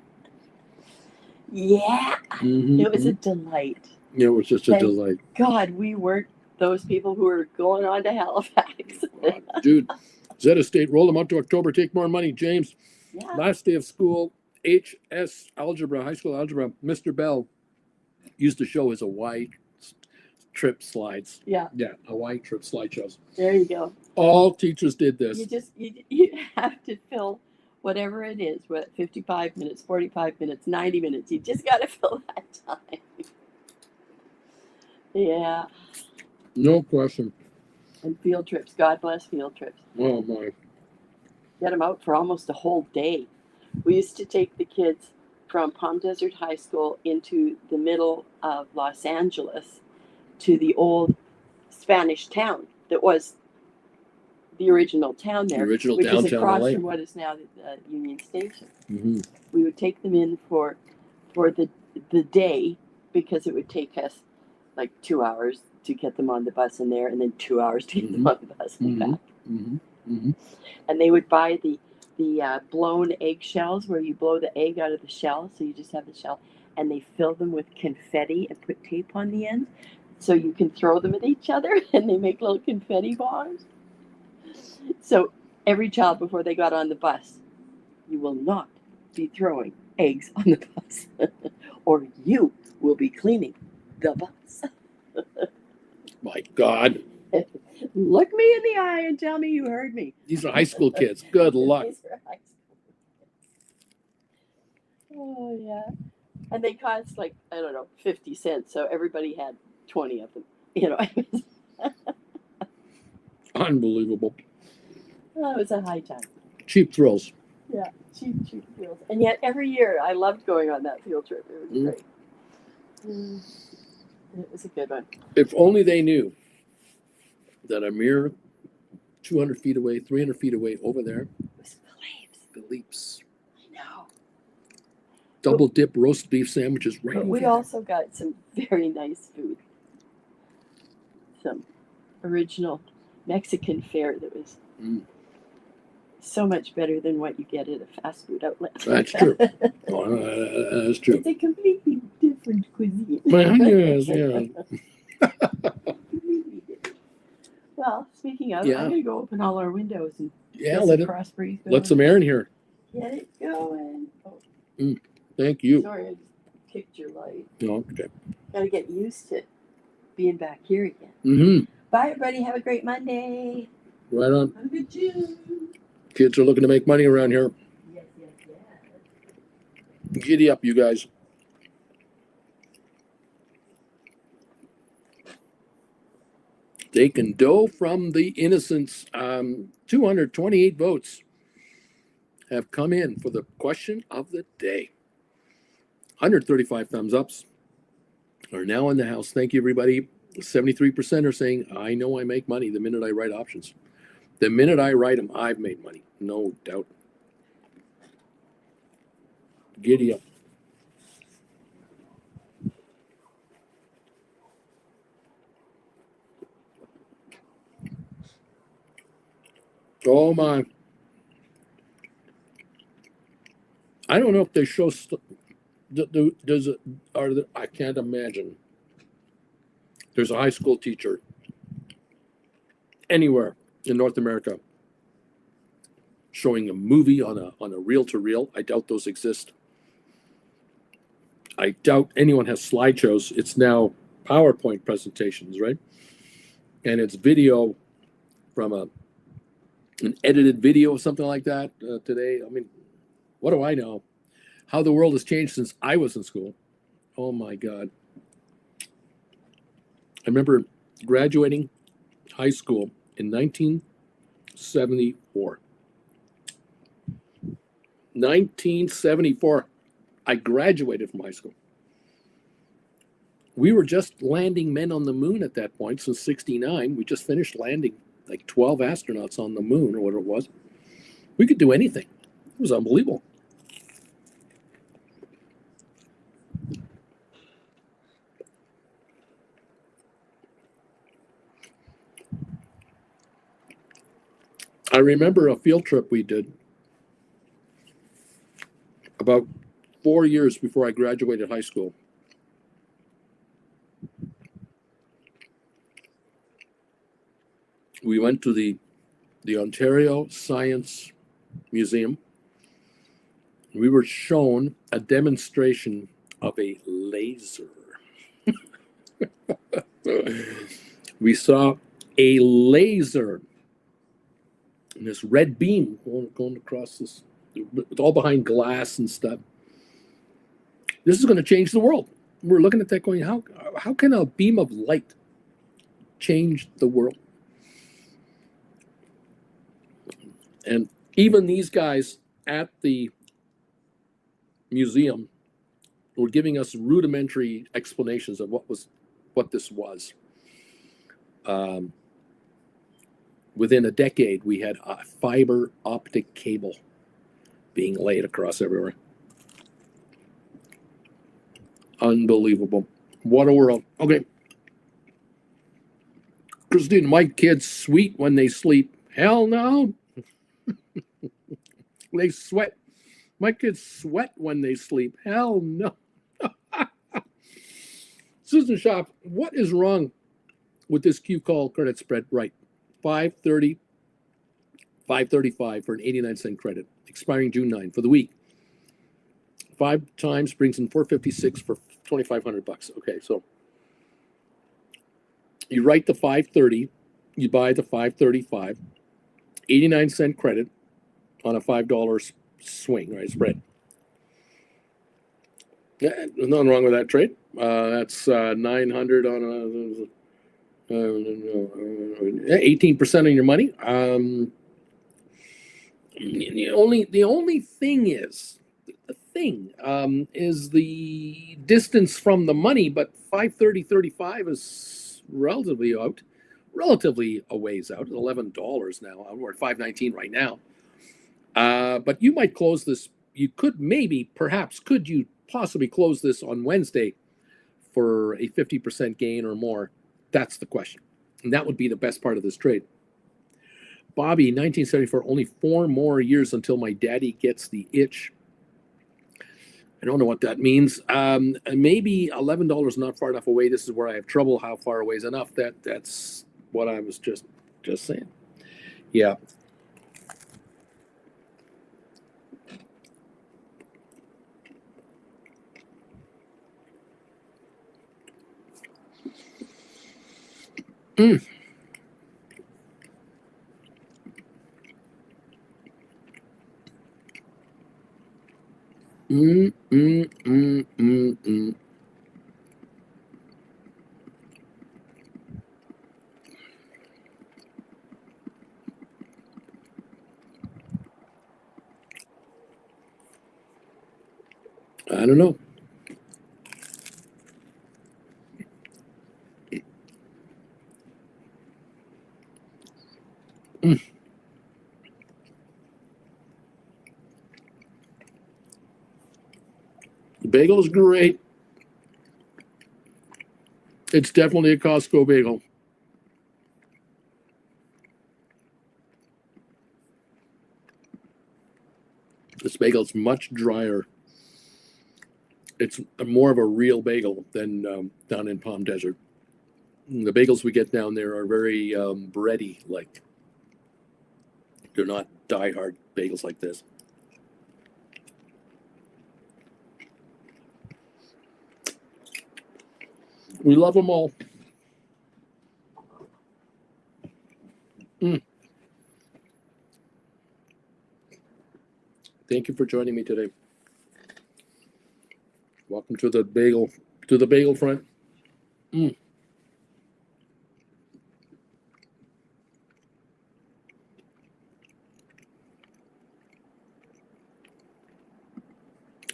Yeah. Mm-hmm. It was a delight. Yeah, it was just a delight. God, we weren't those people who were going on to Halifax. Dude, Zeta State, roll them out to October, take more money. James, Yeah. last day of school, HS algebra, high school algebra, Mr. Bell used to show his Hawaii trip slides. Yeah. Yeah, Hawaii trip slideshows. There you go. All teachers did this. You have to fill whatever it is, what 55 minutes, 45 minutes, 90 minutes. You just got to fill that time. Yeah. No question. And field trips. God bless field trips. Oh, my. Get them out for almost a whole day. We used to take the kids from Palm Desert High School into the middle of Los Angeles to the old Spanish town that was the original town there, The original which is downtown across LA. from what is now the Union Station. Mm-hmm. We would take them in for the day because it would take us like 2 hours to get them on the bus in there, and then 2 hours to get them on the bus and back. Mm-hmm. Mm-hmm. And they would buy the blown egg shells where you blow the egg out of the shell, so you just have the shell, and they fill them with confetti and put tape on the end, so you can throw them at each other, and they make little confetti bombs. So every child before they got on the bus, you will not be throwing eggs on the bus, or you will be cleaning the bus. My God. Look me in the eye and tell me you heard me. These are high school kids. Good luck. These are high school. Oh, yeah. And they cost like, I don't know, 50 cents. So everybody had 20 of them. You know, Unbelievable. it was a high time. Cheap thrills. Yeah, cheap fields. And yet every year I loved going on that field trip. It was great. It was a good one. If only they knew that a mere 200 feet away, 300 feet away over there. It was Philippe's. I know. Double dip roast beef sandwiches right But over we there. also got some very nice food. Some original Mexican fare that was so much better than what you get at a fast food outlet. That's true. That's true. It's a completely different cuisine. Yes, yeah. Completely different. Well, speaking of, Yeah. I'm gonna go open all our windows and Yeah, get let some it, crossbreeds going. let some air in here. Get it going. Oh, Thank you. sorry, I just kicked your light. No, okay. Gotta get used to being back here again. Mm-hmm. Bye, everybody. Have a great Monday. Right on. Have a good June. Kids are looking to make money around here. Yes, yes, yes. Giddy up, you guys. Taking dough from the innocents. 228 votes have come in for the question of the day. 135 thumbs ups are now in the house. Thank you, everybody. 73% are saying, I know I make money the minute I write options. The minute I write them, I've made money. No doubt. Giddy up. Oh my. I don't know if they show, does it, I can't imagine. There's a high school teacher anywhere in North America showing a movie on a reel-to-reel. I doubt those exist. I doubt anyone has slideshows. It's now PowerPoint presentations, right? And it's video from an edited video or something like that today. I mean, what do I know? How the world has changed since I was in school. Oh my God. I remember graduating high school in 1974. 1974, I graduated from high school. We were just landing men on the moon at that point. Since 69, we just finished landing like 12 astronauts on the moon or what it was. We could do anything. It was unbelievable. I remember a field trip we did about 4 years before I graduated high school. We went to the Ontario Science Museum. We were shown a demonstration of a laser. We saw a laser and this red beam going across this. It's all behind glass and stuff. This is going to change the world. We're looking at that going, how can a beam of light change the world? And even these guys at the museum were giving us rudimentary explanations of what this was. Within a decade, we had a fiber optic cable being laid across everywhere. Unbelievable. What a world. Okay. Christine, my kids sweet when they sleep. Hell no. They sweat. My kids sweat when they sleep. Hell no. Susan Shop, what is wrong with this Q call credit spread? Right. 530, 535 for an 89-cent credit, expiring June 9 for the week. 5 times brings in 456 for $2,500. Okay, so you write the 530, you buy the 535, 89-cent credit on a $5 swing, right? Spread. Yeah, there's nothing wrong with that trade. That's 900 on a 18% of your money. The only thing is the distance from the money, but 530.35 is relatively out. relatively a ways out. At $11 now. We're at $5.19 right now. But you might close this. You could could you possibly close this on Wednesday for a 50% gain or more? That's the question. And that would be the best part of this trade. Bobby, 1974, only 4 more years until my daddy gets the itch. I don't know what that means. Maybe $11 not far enough away. This is where I have trouble. How far away is enough? That's what I was just saying. Yeah. Mm. Mm, mm, mm, mm, mm. I don't know. Mm. The bagel is great. It's definitely a Costco bagel. This bagel is much drier. It's more of a real bagel than down in Palm Desert. The bagels we get down there are very bready, like they're not die-hard bagels like this. We love them all. Mm. Thank you for joining me today. Welcome to the bagel front. Mm.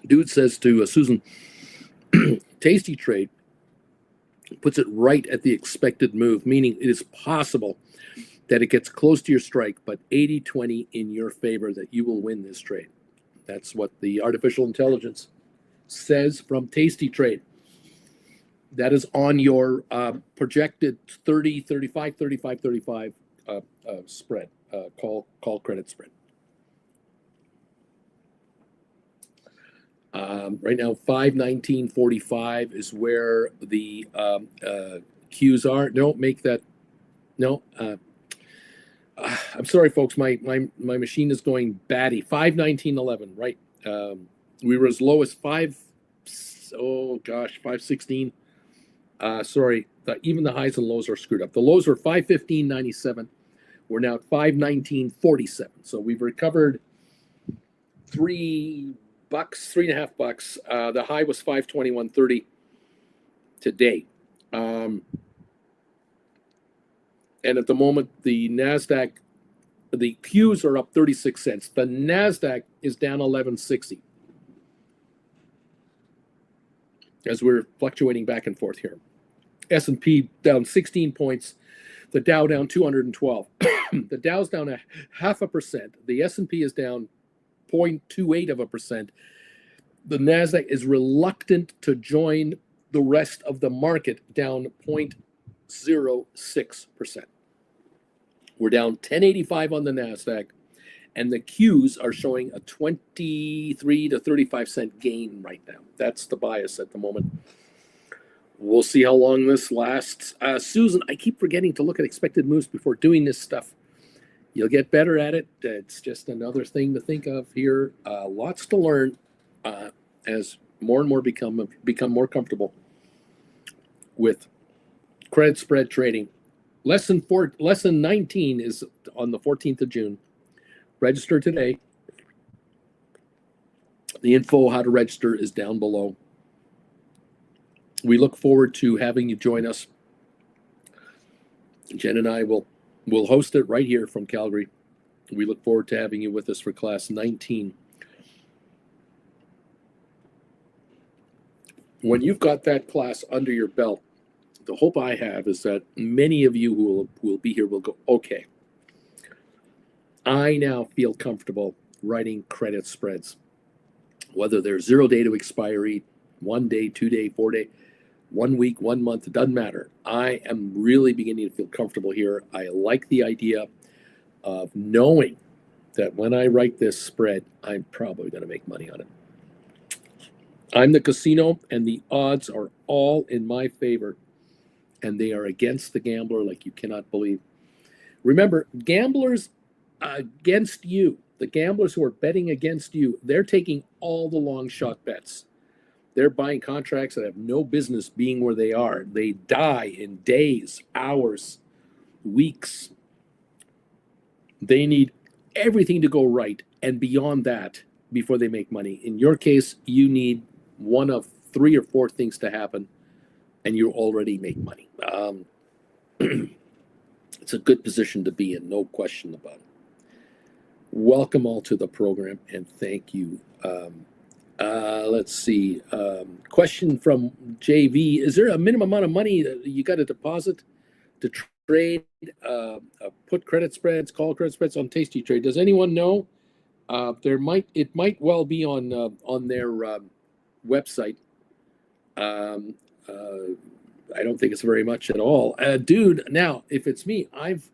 Dude says to Susan, tasty trade puts it right at the expected move, meaning it is possible that it gets close to your strike, but 80-20 in your favor that you will win this trade. That's what the artificial intelligence says from Tasty Trade. That is on your projected 30, 35, 35, 35 spread, call credit spread. Right now, 519.45 is where the Qs are. No, make that. No, I'm sorry, folks. My machine is going batty. 519.11. Right. We were as low as 516. Sorry, even the highs and lows are screwed up. The lows were 515.97. We're now at 519.47. So we've recovered $3.5. The high was 521.30 today. And at the moment, the NASDAQ, the Qs are up 36 cents. The NASDAQ is down 11.60 as we're fluctuating back and forth here. S&P down 16 points. The Dow down 212. The Dow's down 0.5%. The S&P is down 0.28%. The NASDAQ is reluctant to join the rest of the market, down 0.06%. We're down 1085 on the NASDAQ, and the Qs are showing a 23 to 35 cent gain right now. That's the bias at the moment. We'll see how long this lasts. Susan, I keep forgetting to look at expected moves before doing this stuff. You'll get better at it. It's just another thing to think of here. Lots to learn as more and more become more comfortable with credit spread trading. Lesson 19 is on the 14th of June. Register today. The info how to register is down below. We look forward to having you join us. Jen and I will host it right here from Calgary. We look forward to having you with us for class 19. When you've got that class under your belt, the hope I have is that many of you who will be here will go, okay, I now feel comfortable writing credit spreads, whether they're 0 day to expiry, 1 day, 2 day, 4 day, 1 week, 1 month, it doesn't matter. I am really beginning to feel comfortable here. I like the idea of knowing that when I write this spread, I'm probably going to make money on it. I'm the casino, and the odds are all in my favor, and they are against the gambler like you cannot believe. Remember, gamblers against you, the gamblers who are betting against you, they're taking all the long shot bets. They're buying contracts that have no business being where they are. They die in days, hours, weeks. They need everything to go right and beyond that before they make money. In your case, you need one of 3 or 4 things to happen, and you already make money. It's a good position to be in, no question about it. Welcome all to the program, and thank you. Let's see. Question from JV. Is there a minimum amount of money that you got to deposit to trade, put credit spreads, call credit spreads on Tasty Trade? Does anyone know? It might well be on their website. I don't think it's very much at all. Dude, now, if it's me, I've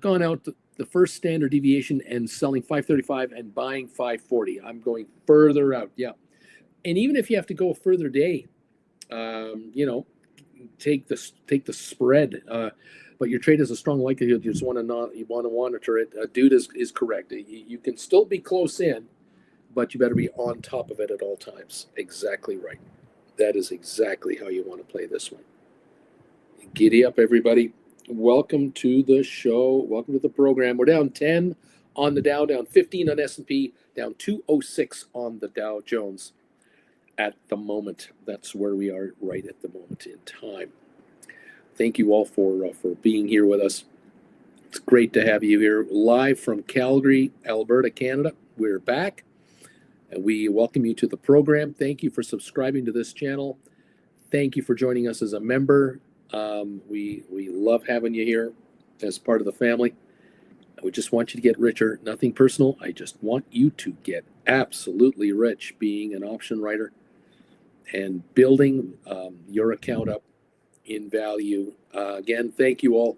gone out the first standard deviation and selling 535 and buying 540. I'm going further out. Yeah. And even if you have to go a further day, take the spread, but your trade has a strong likelihood you just want to monitor it. Dude is correct. You can still be close in, but you better be on top of it at all times. Exactly right. That is exactly how you want to play this one. Giddy up, everybody. Welcome to the show. Welcome to the program. We're down 10 on the Dow, down 15 on S&P, down 206 on the Dow Jones at the moment. That's where we are right at the moment in time. Thank you all for being here with us. It's great to have you here live from Calgary, Alberta, Canada. We're back, and we welcome you to the program. Thank you for subscribing to this channel. Thank you for joining us as a member. We love having you here as part of the family. We just want you to get richer. Nothing personal. I just want you to get absolutely rich being an option writer and building your account up in value. Again, thank you all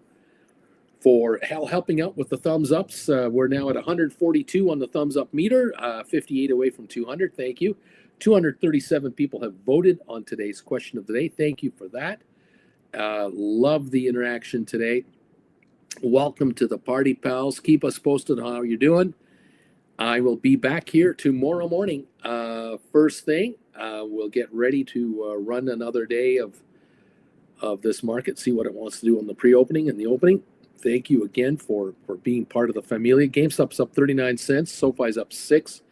for helping out with the thumbs ups. We're now at 142 on the thumbs up meter, 58 away from 200. Thank you. 237 people have voted on today's question of the day. Thank you for that. Love the interaction today. Welcome to the party, pals. Keep us posted on how you're doing. I will be back here tomorrow morning. First thing, we'll get ready to run another day of this market, see what it wants to do on the pre-opening and the opening. Thank you again for being part of the familia. GameStop's up 39 cents. SoFi's up 6.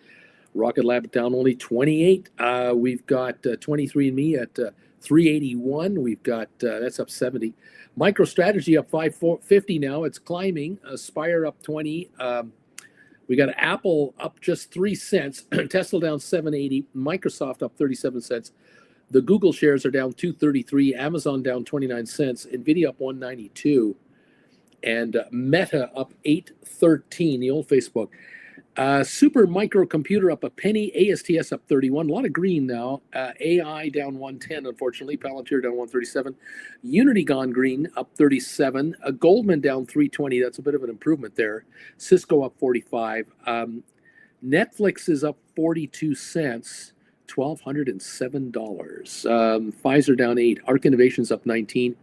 Rocket Lab down only 28. We've got 23andMe at 381. We've got that's up 70. MicroStrategy up 550 now. It's climbing. Spire up 20. We got Apple up just 3 cents. Tesla down 780. Microsoft up 37 cents. The Google shares are down 233. Amazon down 29 cents. Nvidia up 192. And Meta up 813. The old Facebook. Super Microcomputer up a penny. ASTS up 31. A lot of green now. AI down 110, unfortunately. Palantir down 137. Unity gone green, up 37. Goldman down 320. That's a bit of an improvement there. Cisco up 45. Netflix is up 42 cents. $1,207. Pfizer down 8. Arc Innovations up 19.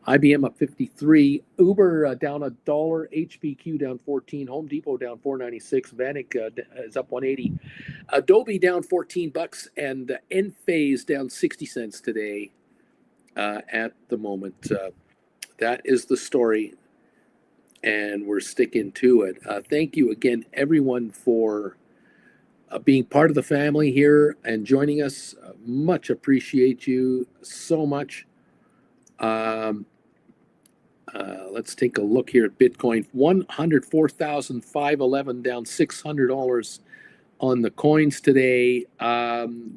IBM up 53. Uber down $1. HPQ down 14. Home Depot down 496. Vanik is up 180. Adobe down $14, and Enphase down 60 cents today. At the moment, that is the story, and we're sticking to it. Thank you again, everyone, for being part of the family here and joining us. Much appreciate you so much. Let's take a look here at Bitcoin. 104,511, down $600 on the coins today.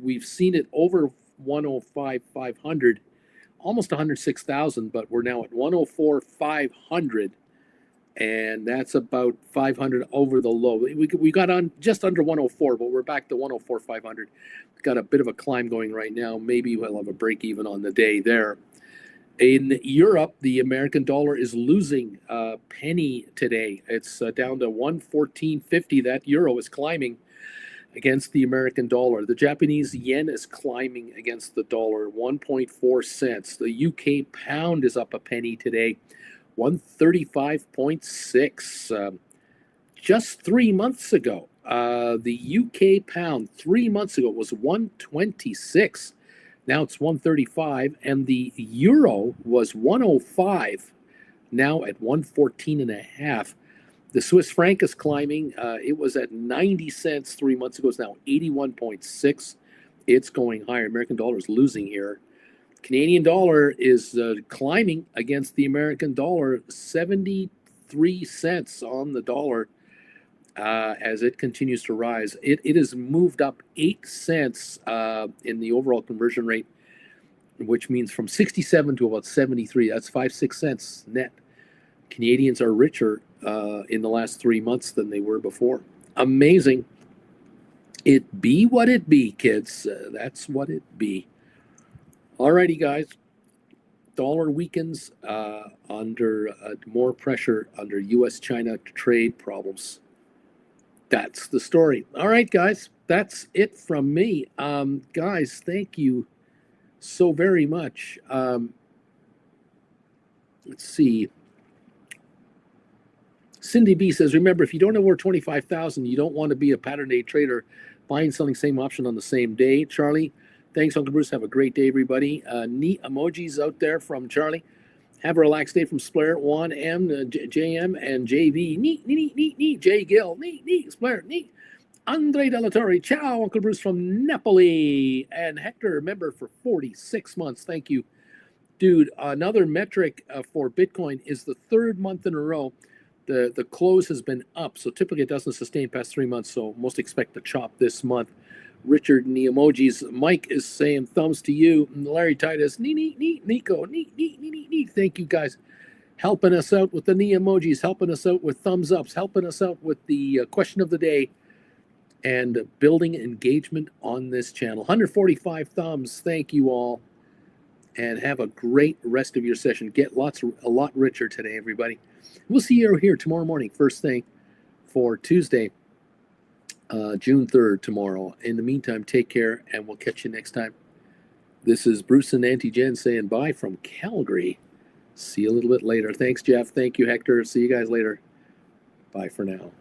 We've seen it over 105,500 almost 106,000, but we're now at 104,500, and that's about 500 over the low. We got on just under 104, but we're back to 104,500. Got a bit of a climb going right now. Maybe we'll have a break even on the day there. In Europe, the American dollar is losing a penny today. It's down to 114.50. That euro is climbing against the American dollar. The Japanese yen is climbing against the dollar, 1.4 cents. The UK pound is up a penny today, 135.6. Just 3 months ago, the UK pound 3 months ago was 126. Now it's 135, and the euro was 105, now at 114.5. The Swiss franc is climbing. It was at 90 cents 3 months ago. It's now 81.6. It's going higher. American dollar is losing here. Canadian dollar is climbing against the American dollar, 73 cents on the dollar as it continues to rise. It has moved up 8 cents in the overall conversion rate, which means from 67 to about 73. That's 5-6 cents net. Canadians are richer in the last 3 months than they were before. Amazing. It be what it be, kids. That's what it be. Alrighty, guys. Dollar weakens under more pressure under U.S.-China trade problems. That's the story. All right, guys. That's it from me. Guys, thank you so very much. Let's see. Cindy B says, remember, if you don't have over 25,000, you don't want to be a pattern day trader buying, selling same option on the same day. Charlie, thanks, Uncle Bruce. Have a great day, everybody. Neat emojis out there from Charlie. Have a relaxed day from Splair, Juan M, JM, and JV. Neat. J Gill, neat, Splair, neat. Andre Delatorre, ciao, Uncle Bruce from Napoli. And Hector, member for 46 months. Thank you. Dude, another metric for Bitcoin is the third month in a row the close has been up. So typically it doesn't sustain past 3 months. So most expect to chop this month. Richard and the emojis. Mike is saying thumbs to you. And Larry Titus, neat, Nico, neat. Thank you guys. Helping us out with the knee emojis, helping us out with thumbs ups, helping us out with the question of the day, and building engagement on this channel. 145 thumbs. Thank you all. And have a great rest of your session. Get a lot richer today, everybody. We'll see you here tomorrow morning, first thing for Tuesday, June 3rd tomorrow. In the meantime, take care, and we'll catch you next time. This is Bruce and Auntie Jen saying bye from Calgary. See you a little bit later. Thanks, Jeff. Thank you, Hector. See you guys later. Bye for now.